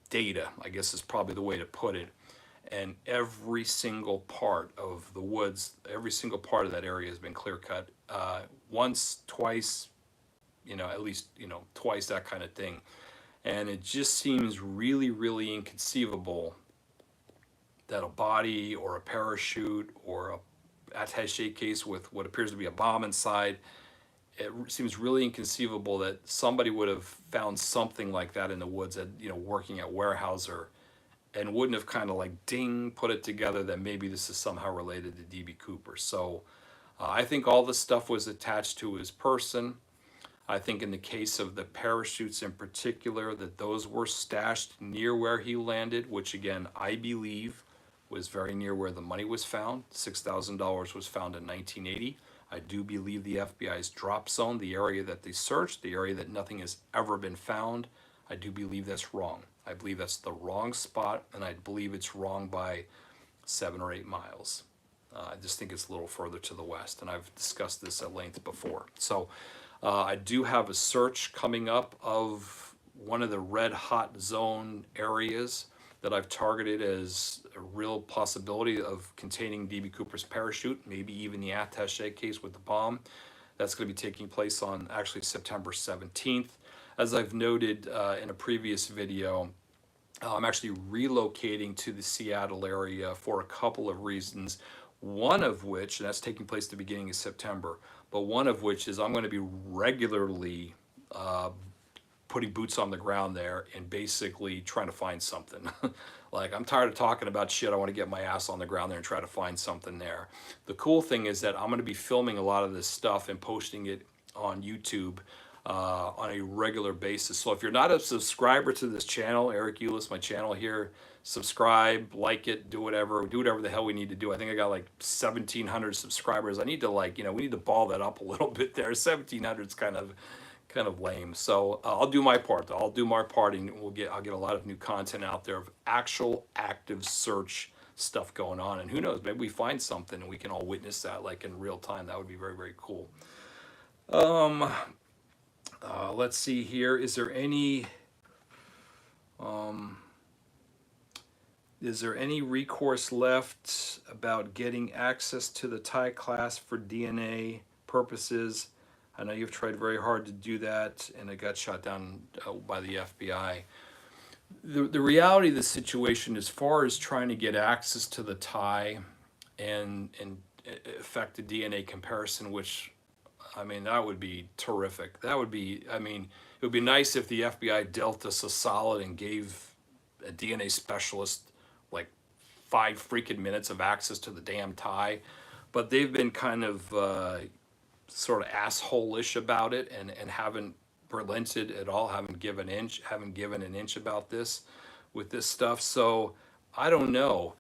[SPEAKER 1] data, I guess is probably the way to put it. And every single part of the woods, every single part of that area has been clear cut once, twice, at least, twice, that kind of thing. And it just seems really, really inconceivable that a body or a parachute or a attaché case with what appears to be a bomb inside, it seems really inconceivable that somebody would have found something like that in the woods working at Weyerhaeuser, and wouldn't have kind of put it together that maybe this is somehow related to DB Cooper. So I think all this stuff was attached to his person. I think in the case of the parachutes in particular, that those were stashed near where he landed, which again, I believe was very near where the money was found. $6,000 was found in 1980. I do believe the FBI's drop zone, the area that they searched, the area that nothing has ever been found, I do believe that's wrong. I believe that's the wrong spot, and I believe it's wrong by 7 or 8 miles. I just think it's a little further to the west, and I've discussed this at length before. So I do have a search coming up of one of the red hot zone areas that I've targeted as a real possibility of containing DB Cooper's parachute, maybe even the attaché case with the bomb. That's going to be taking place on actually September 17th. As I've noted in a previous video, I'm actually relocating to the Seattle area for a couple of reasons. One of which, and that's taking place at the beginning of September, but one of which is I'm going to be regularly putting boots on the ground there and basically trying to find something. Like, I'm tired of talking about shit. I want to get my ass on the ground there and try to find something there. The cool thing is that I'm going to be filming a lot of this stuff and posting it on YouTube on a regular basis. So if you're not a subscriber to this channel, Eric Eulis, my channel here, subscribe, like it, do whatever the hell we need to do. I think I got like 1,700 subscribers. I need to, like, we need to ball that up a little bit there. 1,700 is kind of lame. So I'll do my part. I'll do my part, and I'll get a lot of new content out there of actual active search stuff going on. And who knows, maybe we find something and we can all witness that like in real time. That would be very, very cool. Let's see here. Is there any recourse left about getting access to the Thai class for DNA purposes? I know you've tried very hard to do that, and it got shot down by the FBI. The reality of the situation, as far as trying to get access to the Thai and effect a DNA comparison, which, I mean, that would be terrific. That would be, I mean, it would be nice if the FBI dealt us a solid and gave a DNA specialist like 5 freaking minutes of access to the damn Thai. But they've been kind of sort of asshole-ish about it and haven't relented at all, haven't given an inch about this with this stuff. So I don't know.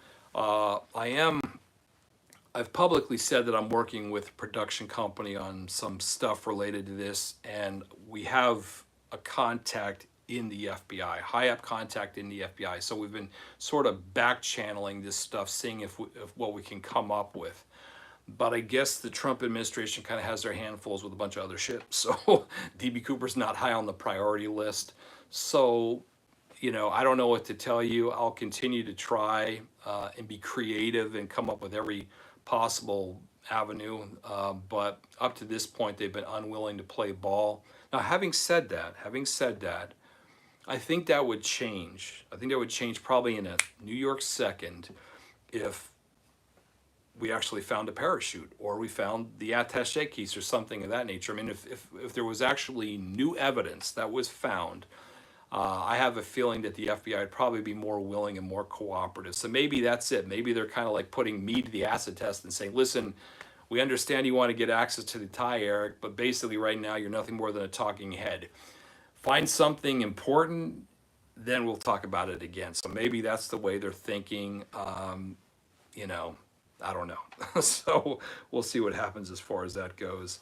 [SPEAKER 1] I've publicly said that I'm working with a production company on some stuff related to this, and we have a contact in the FBI, high up contact in the FBI. So we've been sort of back channeling this stuff, seeing if what we can come up with. But I guess the Trump administration kind of has their handfuls with a bunch of other shit. So DB Cooper's not high on the priority list. So, I don't know what to tell you. I'll continue to try and be creative and come up with every possible avenue. But up to this point, they've been unwilling to play ball. Now, having said that, I think that would change. I think that would change probably in a New York second if we actually found a parachute, or we found the attaché case or something of that nature. I mean, if there was actually new evidence that was found, I have a feeling that the FBI would probably be more willing and more cooperative. So maybe that's it. Maybe they're kind of like putting me to the acid test and saying, listen, we understand you want to get access to the Thai, Eric, but basically right now you're nothing more than a talking head. Find something important, then we'll talk about it again. So maybe that's the way they're thinking. I don't know. So we'll see what happens as far as that goes.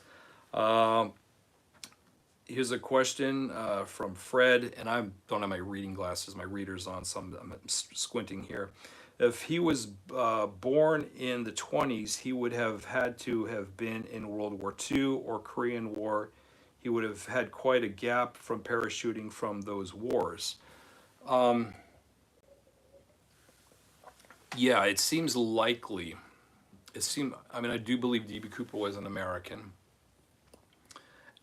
[SPEAKER 1] Here's a question from Fred, and I don't have my reading glasses, my reader's on, so I'm squinting here. If he was born in the 20s, he would have had to have been in World War II or Korean War. He would have had quite a gap from parachuting from those wars. Yeah, it seems likely. I do believe DB Cooper was an American.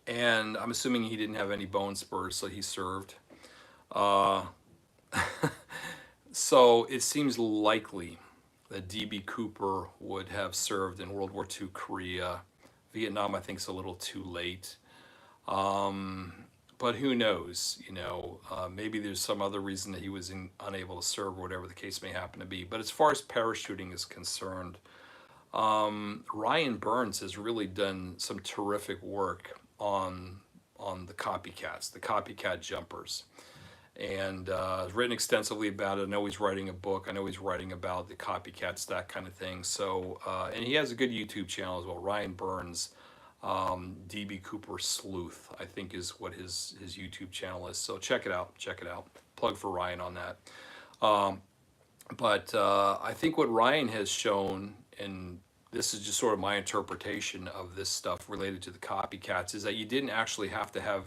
[SPEAKER 1] And I'm assuming he didn't have any bone spurs, so he served. So it seems likely that DB Cooper would have served in World War II, Korea. Vietnam, I think, is a little too late. But who knows? Maybe there's some other reason that he was unable to serve, or whatever the case may happen to be. But as far as parachuting is concerned, Ryan Burns has really done some terrific work on the copycats, the copycat jumpers, and has written extensively about it. I know he's writing a book. I know he's writing about the copycats, that kind of thing. So, and he has a good YouTube channel as well. Ryan Burns, DB Cooper Sleuth, I think is what his YouTube channel is. So check it out. Plug for Ryan on that. But I think what Ryan has shown, and this is just sort of my interpretation of this stuff related to the copycats, is that you didn't actually have to have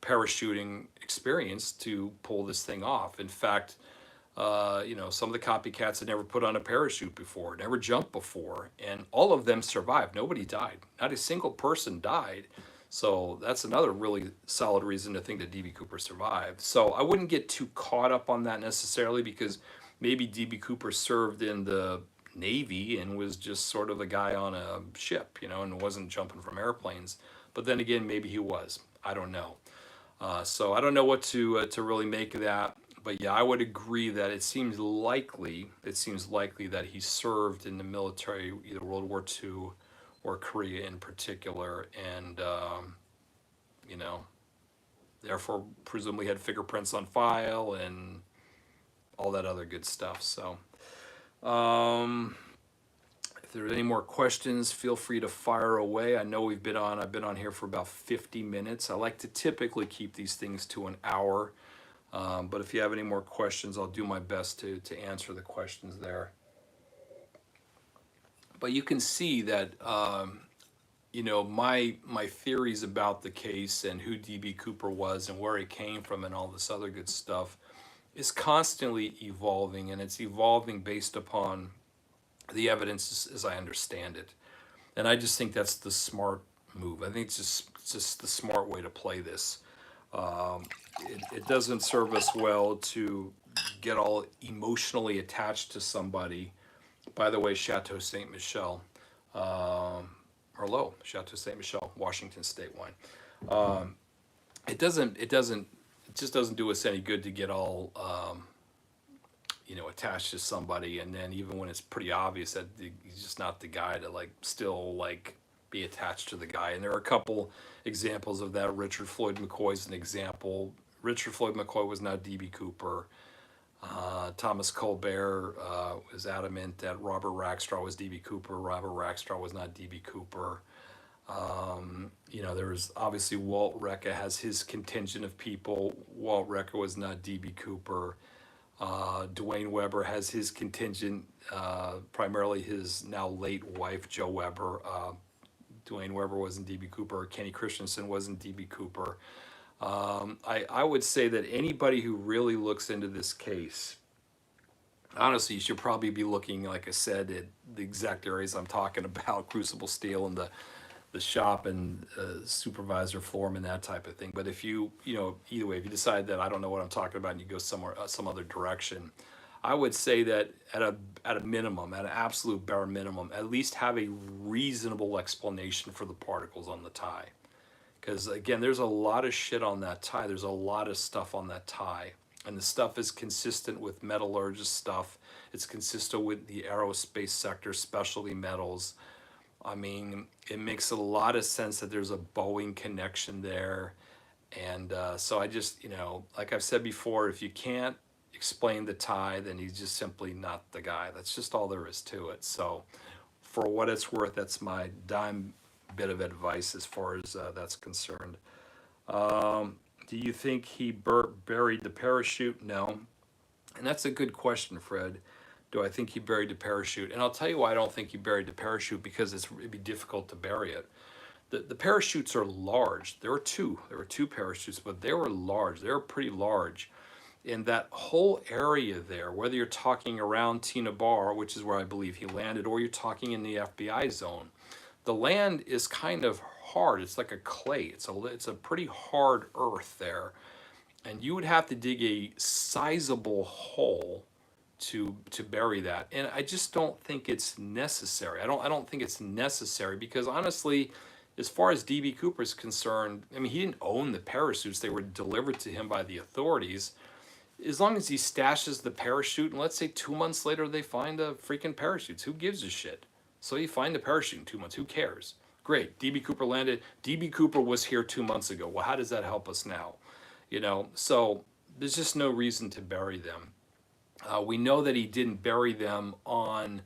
[SPEAKER 1] parachuting experience to pull this thing off. In fact, some of the copycats had never put on a parachute before, never jumped before, and all of them survived. Nobody died. Not a single person died. So that's another really solid reason to think that DB Cooper survived. So I wouldn't get too caught up on that necessarily, because maybe DB Cooper served in the Navy and was just sort of a guy on a ship, and wasn't jumping from airplanes. But then again, maybe he was. I don't know. So I don't know what to really make of that. But yeah, I would agree that it seems likely that he served in the military, either World War II or Korea in particular, and therefore presumably had fingerprints on file and all that other good stuff. So if there are any more questions, feel free to fire away. I know I've been on here for about 50 minutes. I like to typically keep these things to an hour. But if you have any more questions, I'll do my best to answer the questions there. But you can see that, my theories about the case and who D.B. Cooper was and where he came from and all this other good stuff is constantly evolving, and it's evolving based upon the evidence as I understand it. And I just think that's the smart move. I think it's just the smart way to play this. It doesn't serve us well to get all emotionally attached to somebody. By the way, Chateau Ste. Michelle, Merlot, Chateau Ste. Michelle, Washington State wine. It just doesn't do us any good to get all, attached to somebody, and then even when it's pretty obvious that he's just not the guy, to still be attached to the guy. And there are a couple examples of that. Richard Floyd McCoy is an example. Richard Floyd McCoy was not D.B. Cooper. Thomas Colbert was adamant that Robert Rackstraw was D.B. Cooper. Robert Rackstraw was not D.B. Cooper. There was obviously Walt Recca has his contingent of people. Walt Recca was not D.B. Cooper. Dwayne Weber has his contingent, primarily his now late wife, Joe Weber. Dwayne Weber wasn't D.B. Cooper. Kenny Christensen wasn't D.B. Cooper. I would say that anybody who really looks into this case, honestly, you should probably be looking, like I said, at the exact areas I'm talking about, Crucible Steel and the shop and supervisor, foreman, that type of thing. But if either way, if you decide that I don't know what I'm talking about and you go somewhere, some other direction, I would say that at a minimum, at an absolute bare minimum, at least have a reasonable explanation for the particles on the tie. Because again, there's a lot of shit on that tie. There's a lot of stuff on that tie. And the stuff is consistent with metallurgist stuff. It's consistent with the aerospace sector, specialty metals. I mean, it makes a lot of sense that there's a Boeing connection there. And so I just, like I've said before, if you can't explain the tie, then he's just simply not the guy. That's just all there is to it. So for what it's worth, that's my dime bit of advice as far as that's concerned. Do you think he buried the parachute? No. And that's a good question, Fred. Do I think he buried the parachute? And I'll tell you why I don't think he buried the parachute, because it'd be difficult to bury it. The parachutes are large. There were two parachutes, but they were large. They were pretty large. In that whole area there, whether you're talking around Tina Bar, which is where I believe he landed, or you're talking in the FBI zone, the land is kind of hard. It's like a clay. It's a pretty hard earth there. And you would have to dig a sizable hole to bury that. And I just don't think it's necessary. I don't think it's necessary, because honestly, as far as D.B. Cooper is concerned, I mean, he didn't own the parachutes. They were delivered to him by the authorities. As long as he stashes the parachute, and let's say 2 months later they find the freaking parachutes, who gives a shit? So you find the parachute in 2 months, who cares? Great, D.B. Cooper landed. D.B. Cooper was here 2 months ago. Well, how does that help us now? So there's just no reason to bury them. We know that he didn't bury them on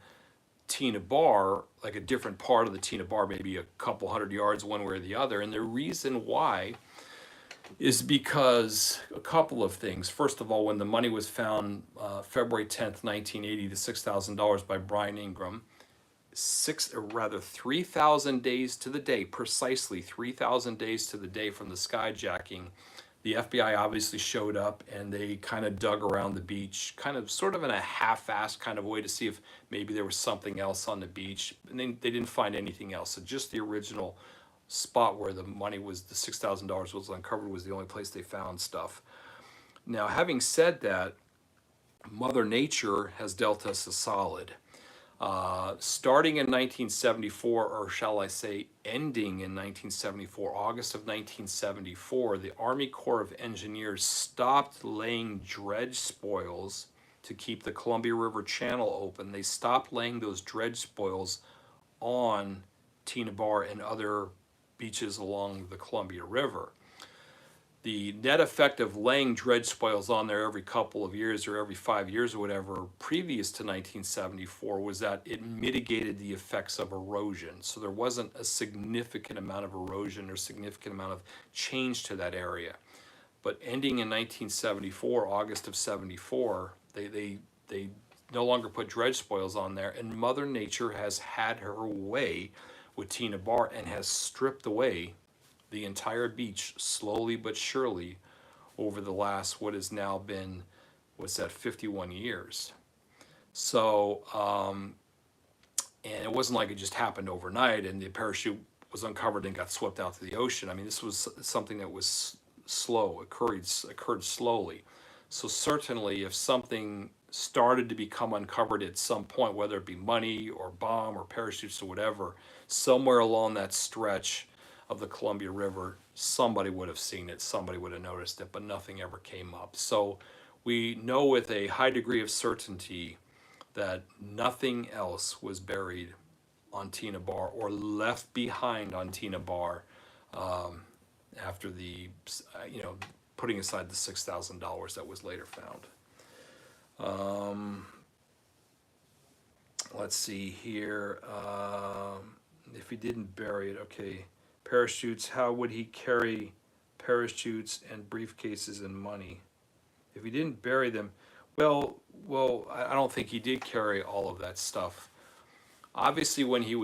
[SPEAKER 1] Tina Bar, like a different part of the Tina Bar, maybe a couple hundred yards one way or the other. And the reason why is because a couple of things. First of all, when the money was found February 10th, 1980, the $6,000 by Brian Ingram, 3,000 days to the day, precisely 3,000 days to the day from the skyjacking, the FBI obviously showed up and they kind of dug around the beach, kind of sort of in a half-assed kind of way to see if maybe there was something else on the beach. And they didn't find anything else. So just the original spot where the money was, the $6,000 was uncovered, was the only place they found stuff. Now, having said that, Mother Nature has dealt us a solid. Starting in 1974, or shall I say ending in 1974, August of 1974, the Army Corps of Engineers stopped laying dredge spoils to keep the Columbia River Channel open. They stopped laying those dredge spoils on Tina Bar and other beaches along the Columbia River. The net effect of laying dredge spoils on there every couple of years or every 5 years or whatever previous to 1974 was that it mitigated the effects of erosion. So there wasn't a significant amount of erosion or significant amount of change to that area. But ending in 1974, August of 74, they no longer put dredge spoils on there, and Mother Nature has had her way with Tina Bar and has stripped away the entire beach slowly but surely over the last, what has now been, 51 years. So, and it wasn't like it just happened overnight and the parachute was uncovered and got swept out to the ocean. I mean, this was something that was slow, occurred slowly. So certainly if something started to become uncovered at some point, whether it be money or bomb or parachutes or whatever, somewhere along that stretch of the Columbia River, somebody would have seen it, somebody would have noticed it, but nothing ever came up. So we know with a high degree of certainty that nothing else was buried on Tina Bar or left behind on Tina Bar after the, putting aside the $6,000 that was later found. Let's see here. If he didn't bury it, okay. Parachutes, how would he carry parachutes and briefcases and money? If he didn't bury them, well, I don't think he did carry all of that stuff. Obviously, when he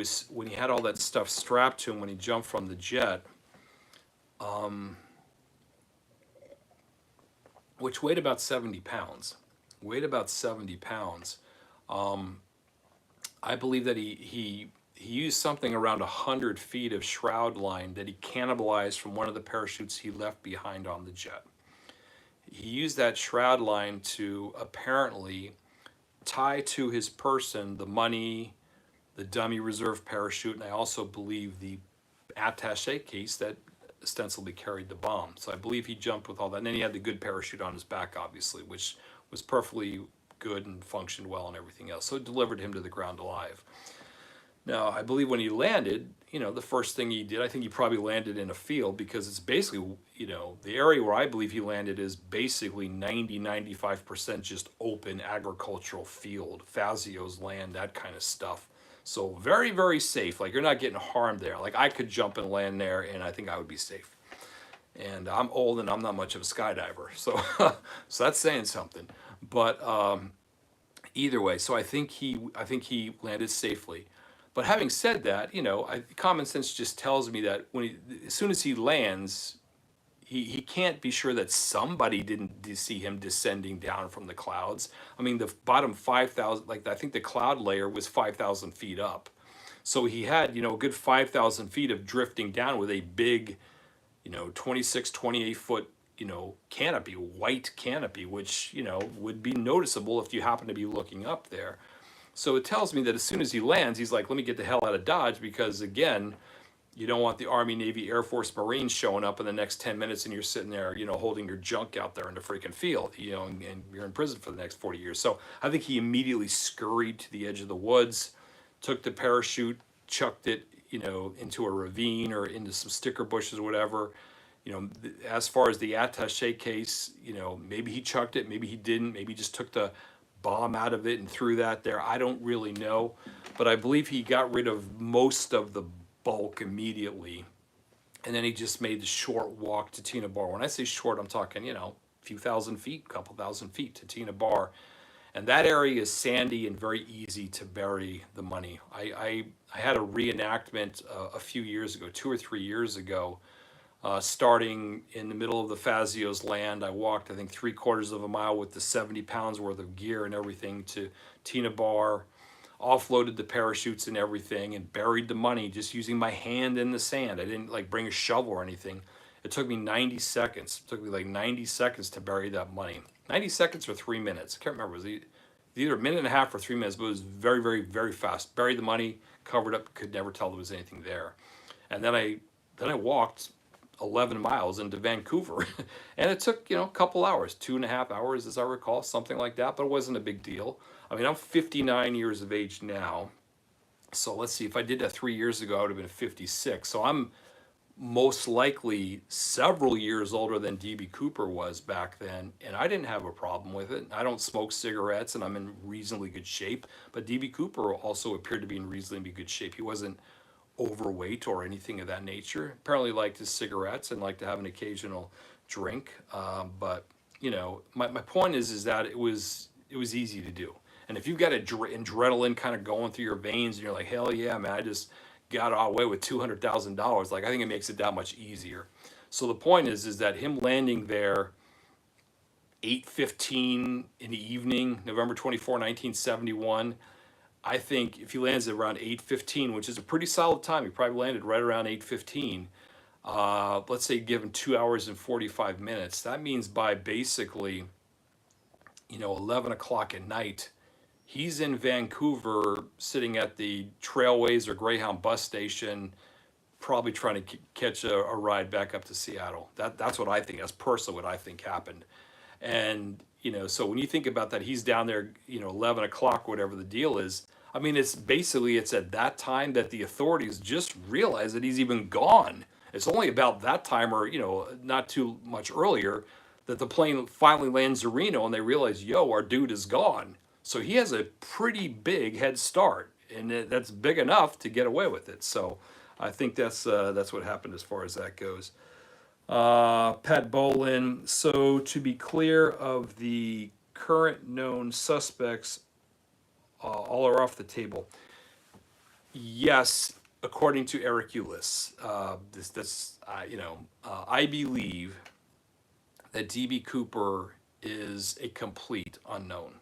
[SPEAKER 1] had all that stuff strapped to him when he jumped from the jet, which weighed about 70 pounds. I believe that he used something around 100 feet of shroud line that he cannibalized from one of the parachutes he left behind on the jet. He used that shroud line to apparently tie to his person the money, the dummy reserve parachute, and I also believe the attache case that ostensibly carried the bomb. So I believe he jumped with all that. And then he had the good parachute on his back, obviously, which was perfectly good and functioned well and everything else. So it delivered him to the ground alive. Now, I believe when he landed, the first thing he did, I think he probably landed in a field because it's basically, the area where I believe he landed is basically 95% just open agricultural field, Fazio's land, that kind of stuff. So very, very safe. Like, you're not getting harmed there. Like, I could jump and land there and I think I would be safe. And I'm old and I'm not much of a skydiver. So, so that's saying something. But either way, so I think he landed safely. But having said that, common sense just tells me that as soon as he lands, he can't be sure that somebody didn't see him descending down from the clouds. I mean, the bottom 5,000, I think the cloud layer was 5,000 feet up. So he had, a good 5,000 feet of drifting down with a big, 26, 28 foot, canopy, white canopy, which, would be noticeable if you happen to be looking up there. So it tells me that as soon as he lands, he's like, let me get the hell out of Dodge because, again, you don't want the Army, Navy, Air Force, Marines showing up in the next 10 minutes and you're sitting there, holding your junk out there in the freaking field, and you're in prison for the next 40 years. So I think he immediately scurried to the edge of the woods, took the parachute, chucked it, into a ravine or into some sticker bushes or whatever. As far as the attaché case, maybe he chucked it, maybe he didn't, maybe he just took the bomb out of it and threw that there. I don't really know, but I believe he got rid of most of the bulk immediately, and then he just made the short walk to Tina Bar. When I say short, I'm talking, a few thousand feet, couple thousand feet to Tina Bar, And that area is sandy and very easy to bury the money. I had a reenactment a few years ago, 2 or 3 years ago, starting in the middle of the Fazio's land. I walked, I think, 3/4 of a mile with the 70 pounds worth of gear and everything to Tina Bar, offloaded the parachutes and everything, and buried the money just using my hand in the sand. I didn't like bring a shovel or anything. It took me 90 seconds. It took me like 90 seconds to bury that money. 90 seconds or 3 minutes. I can't remember. It was either a minute and a half or 3 minutes, but it was very, very, very fast. Buried the money, covered up, could never tell there was anything there. And then I walked 11 miles into Vancouver, and it took a couple hours, 2.5 hours as I recall, something like that. But it wasn't a big deal. I mean, I'm 59 years of age now, so let's see. If I did that 3 years ago, I would have been 56. So I'm most likely several years older than DB Cooper was back then, and I didn't have a problem with it. I don't smoke cigarettes, and I'm in reasonably good shape. But DB Cooper also appeared to be in reasonably good shape. He wasn't overweight or anything of that nature. Apparently liked his cigarettes and liked to have an occasional drink. But my point is that it was easy to do. And if you've got adrenaline kind of going through your veins, and you're like, hell yeah, man, I just got away with $200,000. Like, I think it makes it that much easier. So the point is that him landing there 8:15 in the evening, November 24, 1971. I think if he lands at around 8:15, which is a pretty solid time, he probably landed right around 8:15. Let's say give him 2 hours and 45 minutes. That means by basically, 11 o'clock at night, he's in Vancouver sitting at the Trailways or Greyhound bus station, probably trying to catch a ride back up to Seattle. That's what I think. That's personally what I think happened. And, so when you think about that, he's down there, 11 o'clock, whatever the deal is. I mean, it's at that time that the authorities just realize that he's even gone. It's only about that time, or, not too much earlier, that the plane finally lands in Reno and they realize, yo, our dude is gone. So he has a pretty big head start, and that's big enough to get away with it. So I think that's what happened as far as that goes. Pat Bolin. So to be clear, of the current known suspects, all are off the table. Yes, according to Eric Ulis. I believe that DB Cooper is a complete unknown.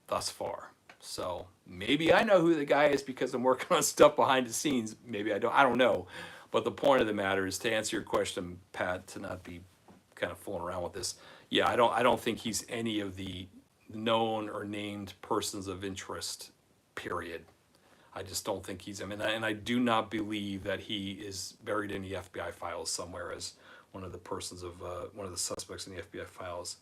[SPEAKER 1] Thus far. So maybe I know who the guy is because I'm working on stuff behind the scenes. Maybe I don't. I don't know. But the point of the matter is, to answer your question, Pat, to not be kind of fooling around with this. Yeah, I don't think he's any of the known or named persons of interest. Period. I just don't think he's him, and I do not believe that he is buried in the FBI files somewhere as one of the persons of one of the suspects in the FBI files.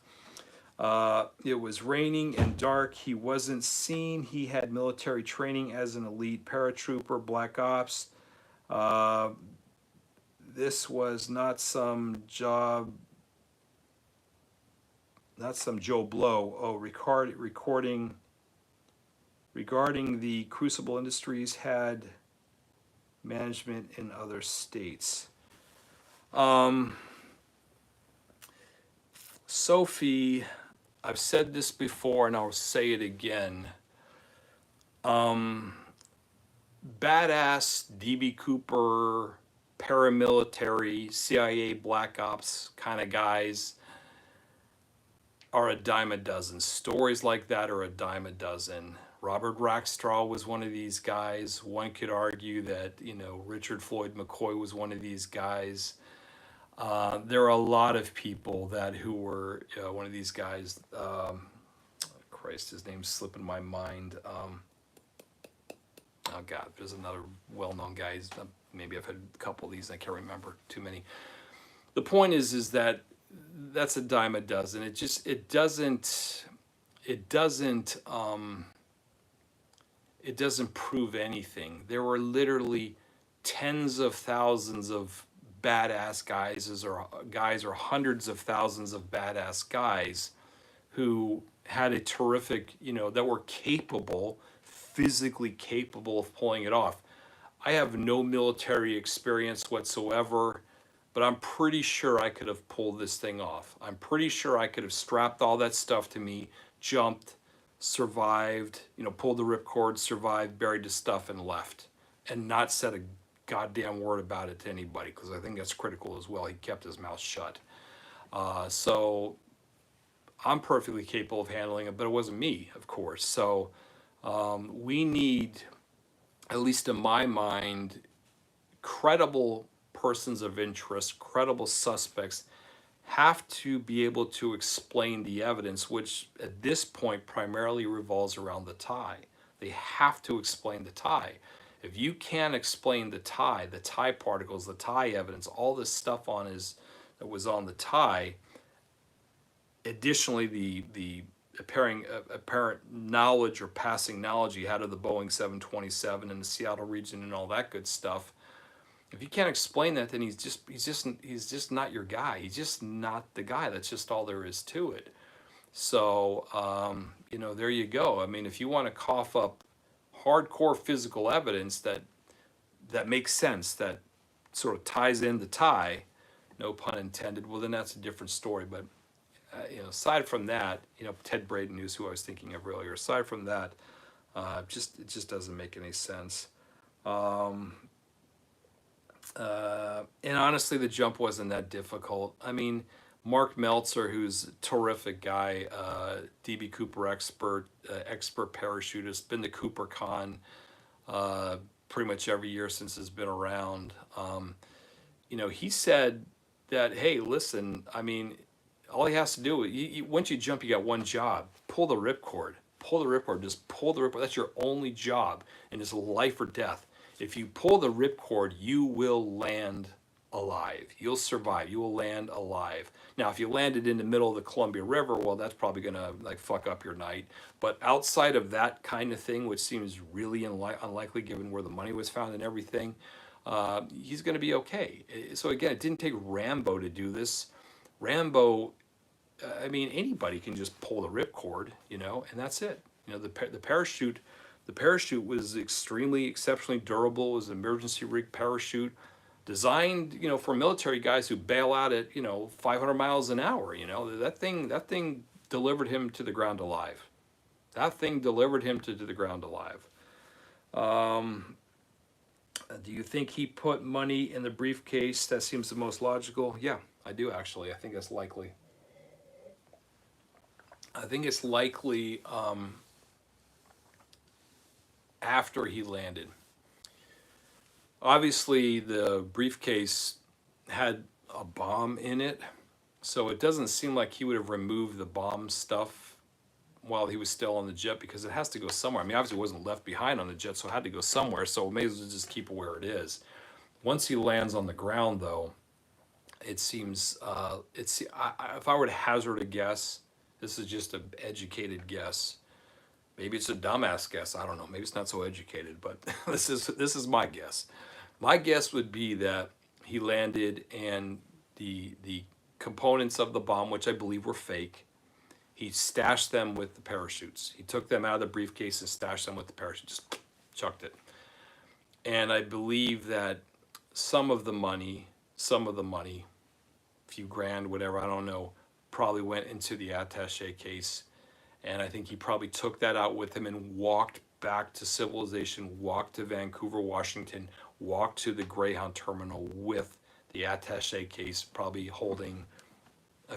[SPEAKER 1] It was raining and dark. He wasn't seen. He had military training as an elite paratrooper, Black Ops. This was not some Joe Blow. Oh, regarding the Crucible Industries had management in other states. Sophie, I've said this before and I'll say it again. Badass DB Cooper, paramilitary, CIA, Black Ops kind of guys are a dime a dozen. Stories like that are a dime a dozen. Robert Rackstraw was one of these guys. One could argue that, Richard Floyd McCoy was one of these guys. There are a lot of people who were one of these guys. Christ, his name's slipping my mind. Oh God, there's another well-known guy. Maybe I've had a couple of these. I can't remember too many. The point is that that's a dime a dozen. It doesn't prove anything. There were literally tens of thousands of badass guys or hundreds of thousands of badass guys who had a terrific, that were physically capable of pulling it off. I have no military experience whatsoever, but I'm pretty sure I could have pulled this thing off. I'm pretty sure I could have strapped all that stuff to me, jumped, survived, pulled the ripcord, survived, buried the stuff, and left, and not said a goddamn word about it to anybody, because I think that's critical as well. He kept his mouth shut. So I'm perfectly capable of handling it, but it wasn't me, of course. So we need, at least in my mind, credible persons of interest, credible suspects have to be able to explain the evidence, which at this point primarily revolves around the tie. They have to explain the tie. If you can't explain the tie particles, the tie evidence, all this stuff that was on the tie, additionally the apparent knowledge or passing knowledge he had of the Boeing 727 and the Seattle region and all that good stuff, if you can't explain that, then he's just not your guy. He's just not the guy. That's just all there is to it. So there you go. I mean, if you want to cough up hardcore physical evidence that makes sense, that sort of ties in the tie, no pun intended, well then that's a different story. But aside from that, Ted Braden is who I was thinking of earlier. Aside from that, it just doesn't make any sense. And honestly, the jump wasn't that difficult. I mean, Mark Meltzer, who's a terrific guy, DB Cooper expert parachutist, been to CooperCon pretty much every year since it's been around. He said that, hey, listen, I mean, all he has to do, once you jump, you got one job: pull the ripcord. Pull the ripcord. Just pull the ripcord. That's your only job, and it's life or death. If you pull the ripcord, you will land alive. You'll survive. You will land alive. Now, if you landed in the middle of the Columbia River, well, that's probably gonna fuck up your night. But outside of that kind of thing, which seems really unlikely given where the money was found and everything, he's gonna be okay. So again, it didn't take Rambo to do this. Rambo, I mean, anybody can just pull the ripcord, and that's it. The parachute. The parachute was exceptionally durable. It was an emergency rig parachute designed, for military guys who bail out at, 500 miles an hour. That thing delivered him to the ground alive. That thing delivered him to the ground alive. Do you think he put money in the briefcase? That seems the most logical. Yeah, I do actually. I think that's likely. I think it's likely. After he landed. Obviously, the briefcase had a bomb in it, so it doesn't seem like he would have removed the bomb stuff while he was still on the jet, because it has to go somewhere. I mean, obviously it wasn't left behind on the jet, so it had to go somewhere, so may as well just keep it where it is. Once he lands on the ground, though, it seems, if I were to hazard a guess, this is just an educated guess, maybe it's a dumbass guess. I don't know. Maybe it's not so educated, but this is my guess. My guess would be that he landed and the components of the bomb, which I believe were fake, he stashed them with the parachutes. He took them out of the briefcase and stashed them with the parachute. Just chucked it. And I believe that some of the money, a few grand, whatever, I don't know, probably went into the attaché case. And I think he probably took that out with him and walked back to civilization, walked to Vancouver, Washington, walked to the Greyhound terminal with the attaché case, probably holding a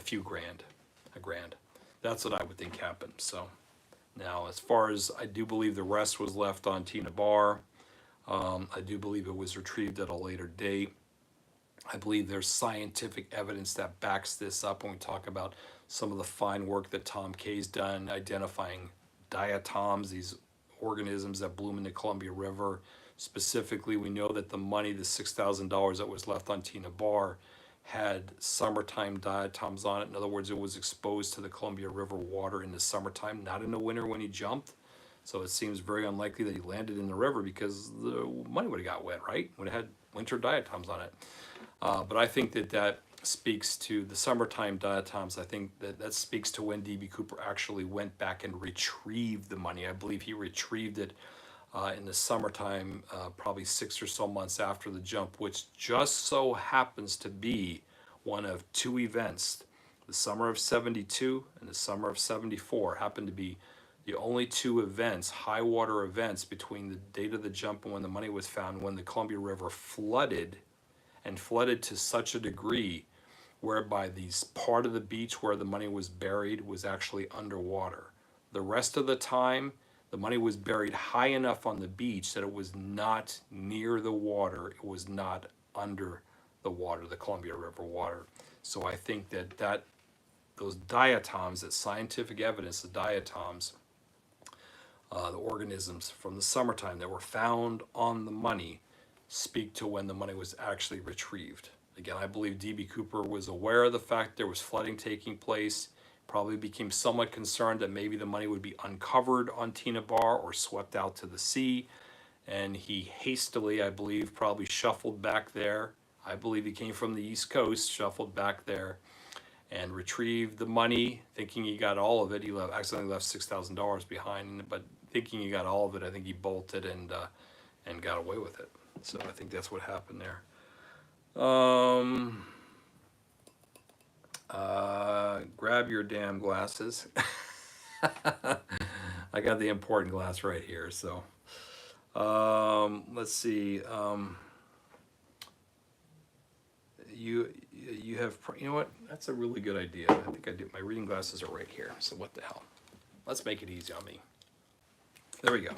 [SPEAKER 1] grand. That's what I would think happened. So now, as far as I do believe the rest was left on Tina Bar, I do believe it was retrieved at a later date. I believe there's scientific evidence that backs this up when we talk about some of the fine work that Tom Kay's done identifying diatoms, these organisms that bloom in the Columbia River. Specifically, we know that the money, the $6,000 that was left on Tina Bar, had summertime diatoms on it. In other words, it was exposed to the Columbia River water in the summertime, not in the winter when he jumped. So it seems very unlikely that he landed in the river, because the money would have got wet, right? Would have had winter diatoms on it. But I think that speaks to the summertime diatoms. I think that speaks to when D.B. Cooper actually went back and retrieved the money. I believe he retrieved it in the summertime, probably 6 or so months after the jump, which just so happens to be one of two events. The summer of 72 and the summer of 74 happened to be the only two events, high water events, between the date of the jump and when the money was found, when the Columbia River flooded, and flooded to such a degree whereby these part of the beach where the money was buried was actually underwater. The rest of the time, the money was buried high enough on the beach that it was not near the water. It was not under the water, the Columbia River water. So I think that those diatoms, that scientific evidence, the diatoms, the organisms from the summertime that were found on the money, speak to when the money was actually retrieved. Again, I believe D.B. Cooper was aware of the fact there was flooding taking place, probably became somewhat concerned that maybe the money would be uncovered on Tina Bar or swept out to the sea, and he hastily, I believe, probably shuffled back there. I believe he came from the East Coast, shuffled back there, and retrieved the money, thinking he got all of it. He accidentally left $6,000 behind, but thinking he got all of it, I think he bolted and got away with it. So I think that's what happened there. Grab your damn glasses. I got the important glass right here. So let's see. You have, you know what? That's a really good idea. I think I do. My reading glasses are right here. So what the hell? Let's make it easy on me. There we go.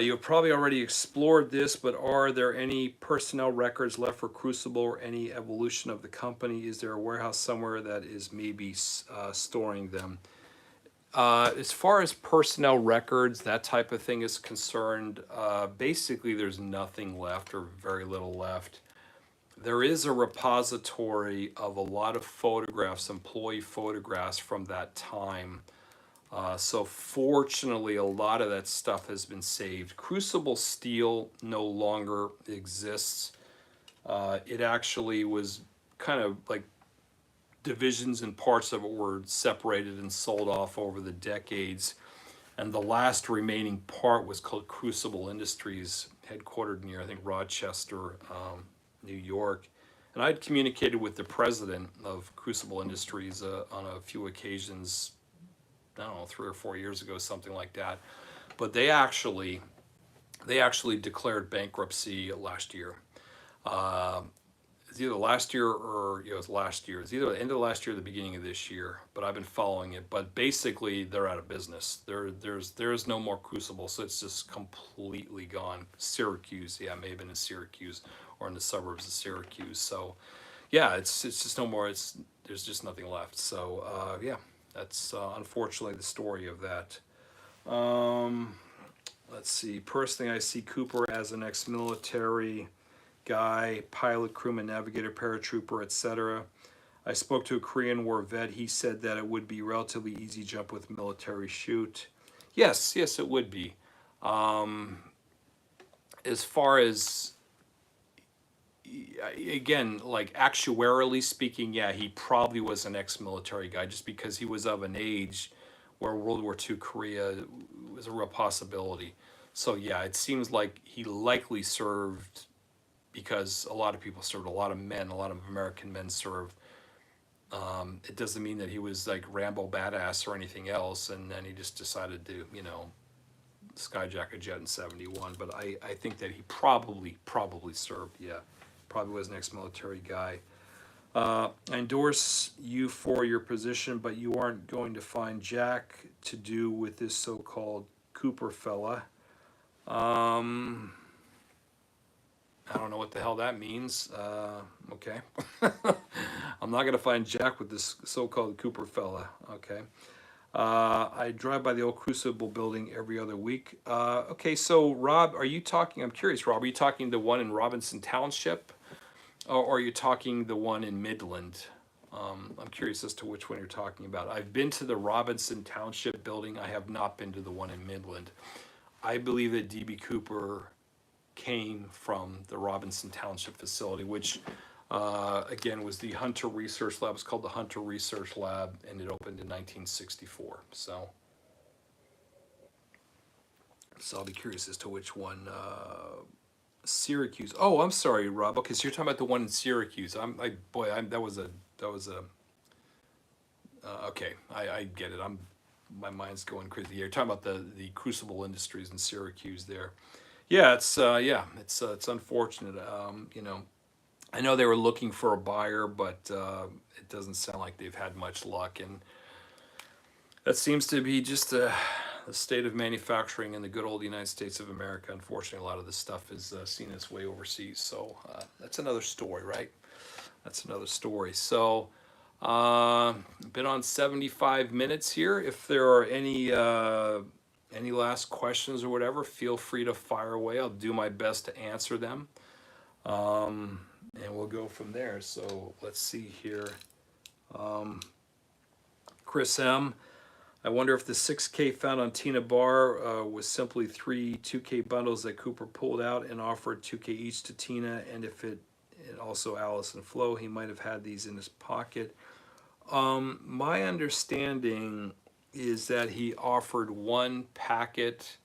[SPEAKER 1] You have probably already explored this, but are there any personnel records left for Crucible or any evolution of the company? Is there a warehouse somewhere that is maybe storing them? As far as personnel records, that type of thing is concerned, basically there's nothing left or very little left. There is a repository of a lot of photographs, employee photographs from that time. So fortunately, a lot of that stuff has been saved. Crucible Steel no longer exists. It actually was kind of like divisions and parts of it were separated and sold off over the decades. And the last remaining part was called Crucible Industries, headquartered near, I think, Rochester, New York. And I'd communicated with the president of Crucible Industries on a few occasions, I don't know, 3 or 4 years ago, something like that. But they actually declared bankruptcy last year. It's either last year or it was last year. It's either the end of last year or the beginning of this year. But I've been following it. But basically, they're out of business. There's no more Crucible, so it's just completely gone. Syracuse, yeah, it may have been in Syracuse or in the suburbs of Syracuse. So, yeah, it's just no more. There's just nothing left. So, yeah. That's unfortunately the story of that. Let's see. Personally, I see Cooper as an ex-military guy, pilot, crewman, navigator, paratrooper, etc. I spoke to a Korean War vet. He said that it would be relatively easy jump with military chute. Yes, it would be. As far as, again, like actuarially speaking, yeah, he probably was an ex-military guy just because he was of an age where World War II Korea was a real possibility. So yeah, it seems like he likely served because a lot of people served, a lot of American men served. It doesn't mean that he was like Rambo badass or anything else, and then he just decided to, skyjack a jet in 71. But I think that he probably served, yeah. Probably was an ex-military guy. I endorse you for your position, but you aren't going to find jack to do with this so-called Cooper fella. I don't know what the hell that means. Okay. I'm not going to find jack with this so-called Cooper fella. Okay. I drive by the old Crucible building every other week. Okay, so Rob, are you talking, I'm curious, Rob, are you talking the one in Robinson Township? Or are you talking the one in Midland? I'm curious as to which one you're talking about. I've been to the Robinson Township building. I have not been to the one in Midland. I believe that D.B. Cooper came from the Robinson Township facility, which, again, was the Hunter Research Lab. It's called the Hunter Research Lab, and it opened in 1964. So, So I'll be curious as to which one. Syracuse. Oh, I'm sorry, Rob. Okay, so you're talking about the one in Syracuse. That was a. Okay, I get it. My mind's going crazy. You're talking about the Crucible Industries in Syracuse there. Yeah, it's unfortunate. I know they were looking for a buyer, but it doesn't sound like they've had much luck, and that seems to be just the state of manufacturing in the good old United States of America. Unfortunately, a lot of this stuff is seen its way overseas. So that's another story, right? That's another story. So been on 75 minutes here. If there are any last questions or whatever, feel free to fire away. I'll do my best to answer them, and we'll go from there. So let's see here. Chris M. I wonder if the 6K found on Tina Bar was simply three 2K bundles that Cooper pulled out and offered 2K each to Tina, and if it and also Alice and Flo, he might have had these in his pocket. My understanding is that he offered one packet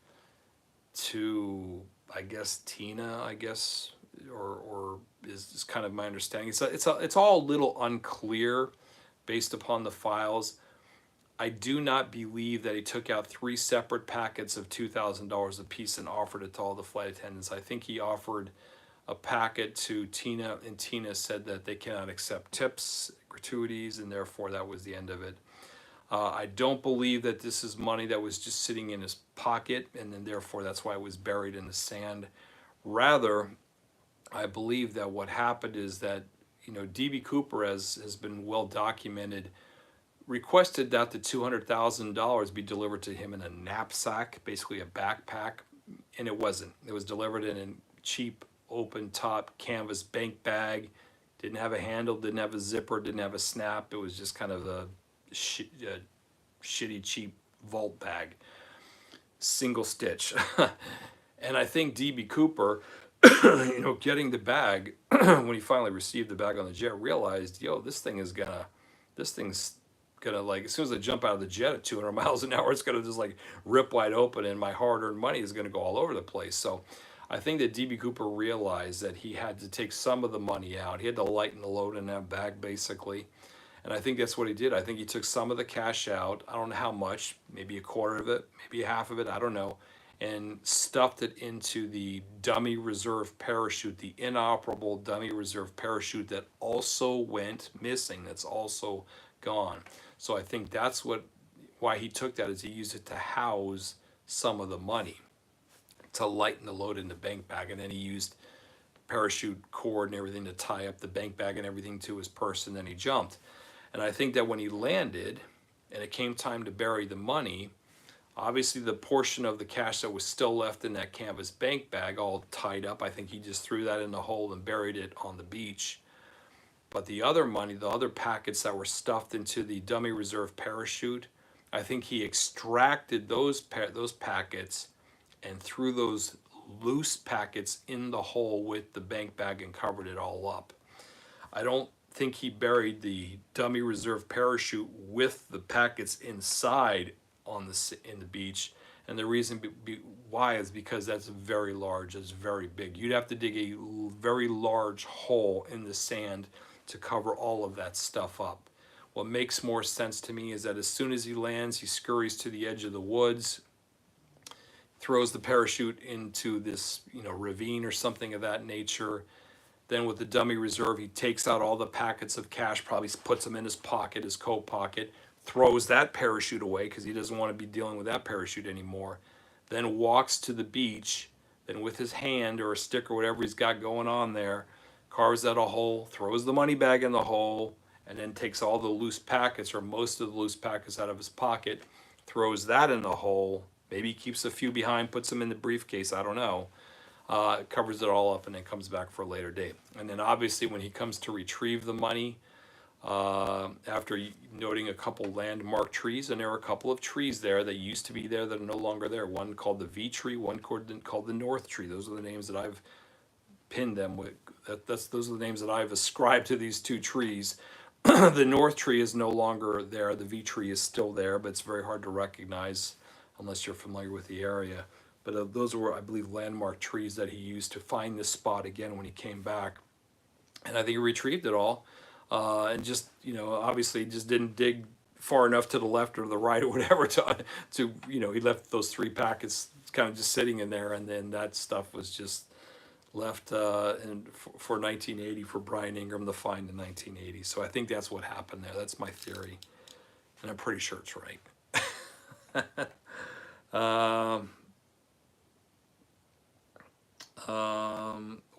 [SPEAKER 1] to, I guess, Tina, or is kind of my understanding. It's all a little unclear based upon the files. I do not believe that he took out three separate packets of $2,000 apiece and offered it to all the flight attendants. I think he offered a packet to Tina, and Tina said that they cannot accept tips, gratuities, and therefore that was the end of it. I don't believe that this is money that was just sitting in his pocket, and then therefore that's why it was buried in the sand. Rather, I believe that what happened is that, D.B. Cooper, has been well documented, requested that the $200,000 be delivered to him in a knapsack, basically a backpack, and it wasn't. It was delivered in a cheap, open-top canvas bank bag. Didn't have a handle, didn't have a zipper, didn't have a snap. It was just kind of a shitty, cheap vault bag, single stitch. And I think D.B. Cooper, getting the bag, when he finally received the bag on the jet, realized, this thing's gonna, like, as soon as I jump out of the jet at 200 miles an hour, it's gonna just like rip wide open, and my hard-earned money is gonna go all over the place. So I think that D.B. Cooper realized that he had to take some of the money out. He had to lighten the load in that bag, basically. And I think that's what he did. I think he took some of the cash out. I don't know how much, maybe a quarter of it, maybe half of it, I don't know, and stuffed it into the dummy reserve parachute, the inoperable dummy reserve parachute that also went missing, that's also gone. So I think that's why he took that, is he used it to house some of the money, to lighten the load in the bank bag, and then he used parachute cord and everything to tie up the bank bag and everything to his purse, and then he jumped. And I think that when he landed and it came time to bury the money, obviously the portion of the cash that was still left in that canvas bank bag, all tied up, I think he just threw that in the hole and buried it on the beach. But the other money, the other packets that were stuffed into the dummy reserve parachute, I think he extracted those packets and threw those loose packets in the hole with the bank bag and covered it all up. I don't think he buried the dummy reserve parachute with the packets inside in the beach, and the reason why is because that's very large, it's very big. You'd have to dig a very large hole in the sand to cover all of that stuff up. What makes more sense to me is that as soon as he lands, he scurries to the edge of the woods, throws the parachute into this ravine or something of that nature. Then with the dummy reserve, he takes out all the packets of cash, probably puts them in his pocket, his coat pocket, throws that parachute away because he doesn't want to be dealing with that parachute anymore. Then walks to the beach, then with his hand or a stick or whatever he's got going on there, carves out a hole, throws the money bag in the hole, and then takes all the loose packets or most of the loose packets out of his pocket, throws that in the hole, maybe keeps a few behind, puts them in the briefcase, I don't know. Covers it all up and then comes back for a later date. And then obviously when he comes to retrieve the money, after noting a couple landmark trees, and there are a couple of trees there that used to be there that are no longer there. One called the V tree, one called the North tree. Those are the names that I've pinned them with. Those are the names that I've ascribed to these two trees. The North tree is no longer there. The V tree is still there, but it's very hard to recognize unless you're familiar with the area. but those were, I believe, landmark trees that he used to find this spot again when he came back. And I think he retrieved it all, and just, obviously just didn't dig far enough to the left or the right or whatever to he left those 3 packets kind of just sitting in there, and then that stuff was just left for 1980 for Brian Ingram to find in 1980. So I think that's what happened there. That's my theory, and I'm pretty sure it's right.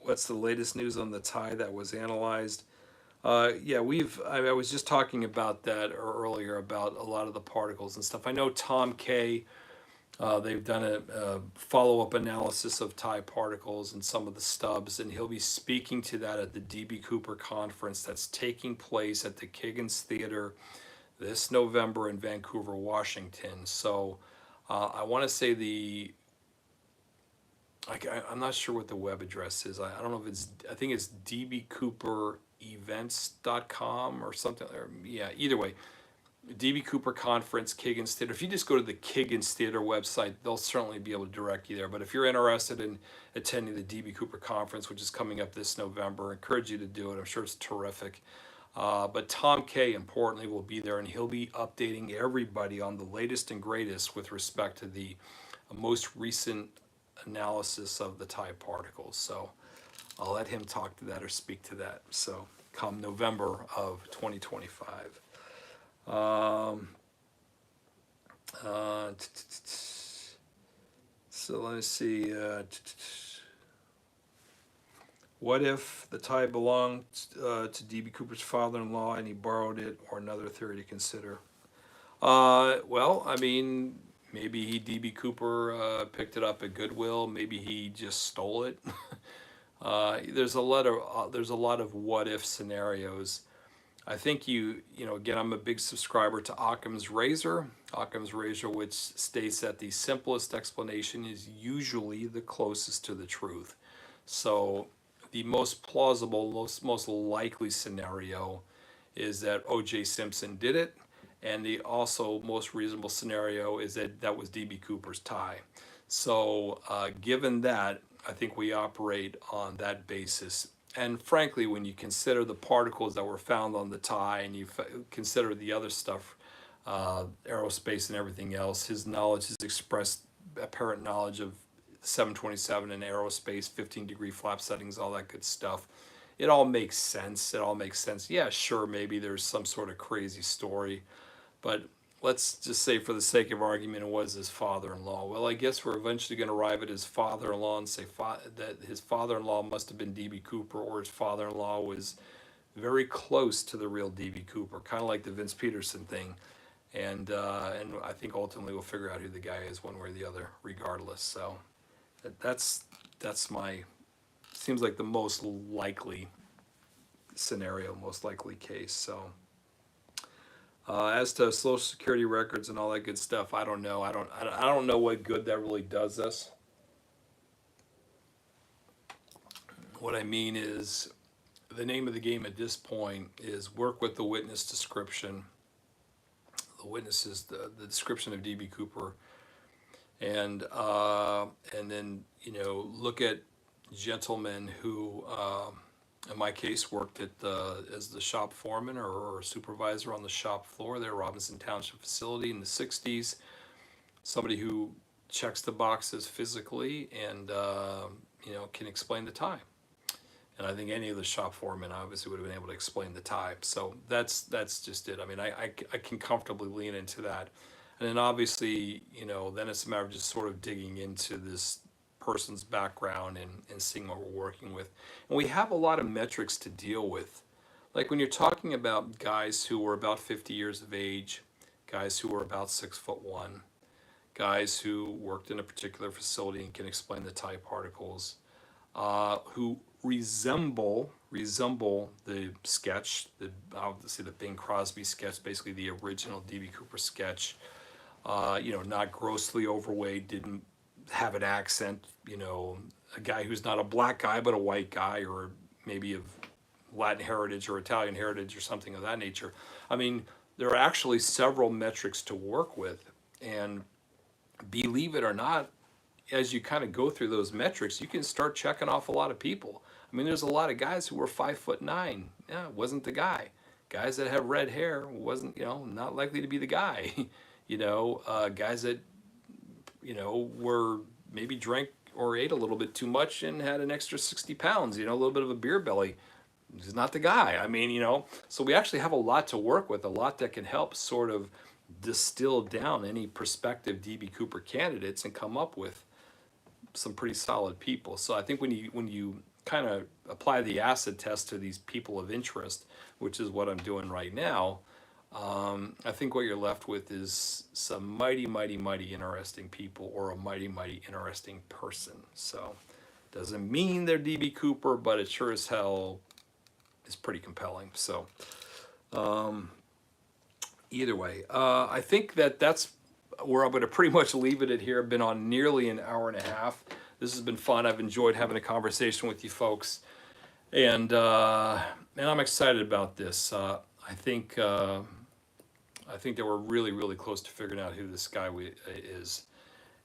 [SPEAKER 1] What's the latest news on the tie that was analyzed? Yeah, I was just talking about that earlier about a lot of the particles and stuff. I know Tom K, they've done a follow-up analysis of tie particles and some of the stubs, and he'll be speaking to that at the D.B. Cooper conference that's taking place at the Kiggins Theater this November in Vancouver, Washington. So I want to say I'm not sure what the web address is. I don't know if I think it's dbcooperevents.com or something. Or, yeah, either way, DB Cooper Conference, Kiggins Theater. If you just go to the Kiggins Theater website, they'll certainly be able to direct you there. But if you're interested in attending the DB Cooper Conference, which is coming up this November, I encourage you to do it. I'm sure it's terrific. But Tom K, importantly, will be there, and he'll be updating everybody on the latest and greatest with respect to the most recent analysis of the tie particles. So I'll let him talk to that or speak to that. So come November of 2025. So let me see. What if the tie belonged to D.B. Cooper's father-in-law and he borrowed it, or another theory to consider? Well, I mean, maybe D.B. Cooper picked it up at Goodwill. Maybe he just stole it. There's a lot of what if scenarios. I think again, I'm a big subscriber to Occam's razor. Occam's razor, which states that the simplest explanation is usually the closest to the truth. So the most plausible, most likely scenario is that O.J. Simpson did it. And the also most reasonable scenario is that was D.B. Cooper's tie. So given that, I think we operate on that basis. And frankly, when you consider the particles that were found on the tie and you consider the other stuff, aerospace and everything else, his knowledge, his expressed apparent knowledge of 727 and aerospace, 15-degree flap settings, all that good stuff, it all makes sense. It all makes sense. Yeah, sure, maybe there's some sort of crazy story, but let's just say for the sake of argument, it was his father-in-law. Well, I guess we're eventually going to arrive at his father-in-law and say that his father-in-law must have been D.B. Cooper, or his father-in-law was very close to the real D.B. Cooper, kind of like the Vince Peterson thing. And I think ultimately we'll figure out who the guy is one way or the other, regardless. So that's seems like the most likely scenario, most likely case. So. As to Social Security records and all that good stuff, I don't know. I don't know what good that really does us. What I mean is, the name of the game at this point is work with the witness description. The witness is the description of D.B. Cooper, and then look at gentlemen who. In my case, worked as the shop foreman or supervisor on the shop floor there, Robinson Township facility in the 60s. Somebody who checks the boxes physically and can explain the tie. And I think any of the shop foremen obviously would have been able to explain the tie. So that's just it. I mean, I can comfortably lean into that. And then obviously, then it's a matter of just sort of digging into this person's background and seeing what we're working with. And we have a lot of metrics to deal with. Like when you're talking about guys who were about 50 years of age, guys who were about 6'1", guys who worked in a particular facility and can explain the tie particles, who resemble the sketch, obviously the Bing Crosby sketch, basically the original D.B. Cooper sketch, not grossly overweight, didn't have an accent, a guy who's not a black guy but a white guy, or maybe of Latin heritage or Italian heritage or something of that nature. I mean, there are actually several metrics to work with, and believe it or not, as you kind of go through those metrics, you can start checking off a lot of people. I mean, there's a lot of guys who were 5'9". Yeah, wasn't the guy. Guys that have red hair wasn't, not likely to be the guy. Guys that, were maybe drank or ate a little bit too much and had an extra 60 pounds, a little bit of a beer belly. He's not the guy. I mean, so we actually have a lot to work with, a lot that can help sort of distill down any prospective DB Cooper candidates and come up with some pretty solid people. So I think when you kind of apply the acid test to these people of interest, which is what I'm doing right now, I think what you're left with is some mighty, mighty, mighty interesting people, or a mighty, mighty interesting person. So doesn't mean they're DB Cooper, but it sure as hell is pretty compelling. So either way, I think that's where I'm going to pretty much leave it at here. I've been on nearly an hour and a half. This has been fun. I've enjoyed having a conversation with you folks, and I'm excited about this. I think that we're really, really close to figuring out who this guy is,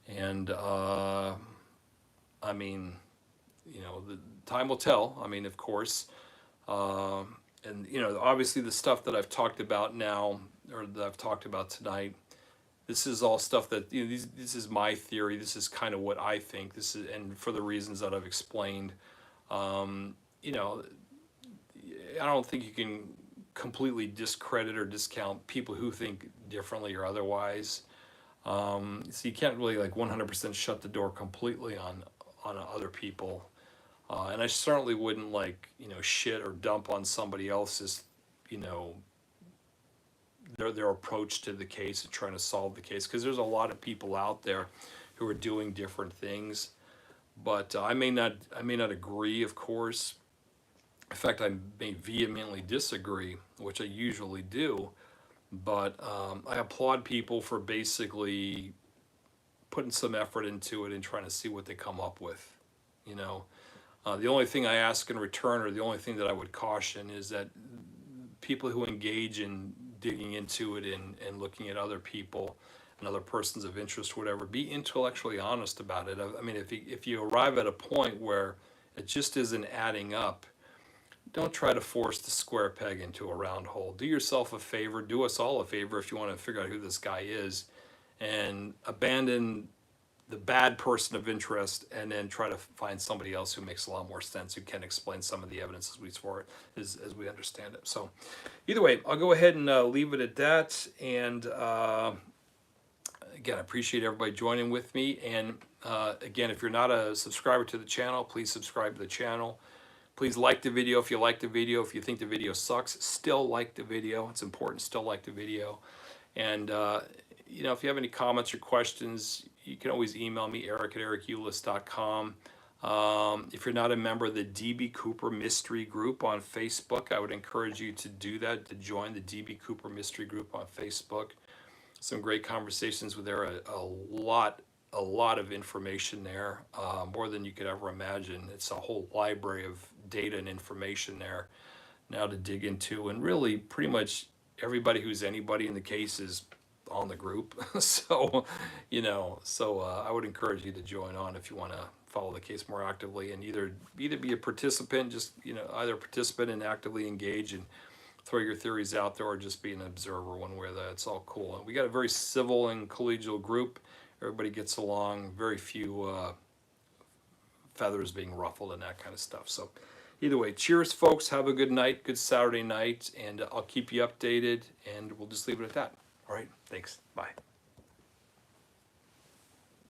[SPEAKER 1] and I mean, the time will tell. I mean, of course, and obviously the stuff that I've talked about now, or that I've talked about tonight, this is all stuff that, this is my theory. This is kind of what I think. This is, and for the reasons that I've explained, I don't think you can completely discredit or discount people who think differently or otherwise. So you can't really 100% shut the door completely on other people. And I certainly wouldn't shit or dump on somebody else's, their approach to the case and trying to solve the case, because there's a lot of people out there who are doing different things. But I may not agree, of course. In fact, I may vehemently disagree, which I usually do. But I applaud people for basically putting some effort into it and trying to see what they come up with. The only thing I ask in return, or the only thing that I would caution, is that people who engage in digging into it and looking at other people and other persons of interest, whatever, be intellectually honest about it. I mean, if you arrive at a point where it just isn't adding up, don't try to force the square peg into a round hole. Do yourself a favor, do us all a favor if you want to figure out who this guy is, and abandon the bad person of interest and then try to find somebody else who makes a lot more sense, who can explain some of the evidence as we understand it. So either way, I'll go ahead and leave it at that. And again, I appreciate everybody joining with me. And again, if you're not a subscriber to the channel, please subscribe to the channel. Please like the video if you like the video. If you think the video sucks, still like the video. It's important, still like the video. And if you have any comments or questions, you can always email me, eric@ericulis.com. If you're not a member of the DB Cooper Mystery Group on Facebook, I would encourage you to do that, to join the DB Cooper Mystery Group on Facebook. Some great conversations with there, a lot of information there, more than you could ever imagine. It's a whole library of data and information there now to dig into, and really pretty much everybody who's anybody in the case is on the group. So I would encourage you to join on if you want to follow the case more actively, and either be a participant, just either participant and actively engage and throw your theories out there, or just be an observer one way or the other. It's all cool. And we got a very civil and collegial group. Everybody gets along, very few feathers being ruffled and that kind of stuff. So either way, cheers folks, have a good night, good Saturday night, and I'll keep you updated, and we'll just leave it at that. All right, thanks, bye.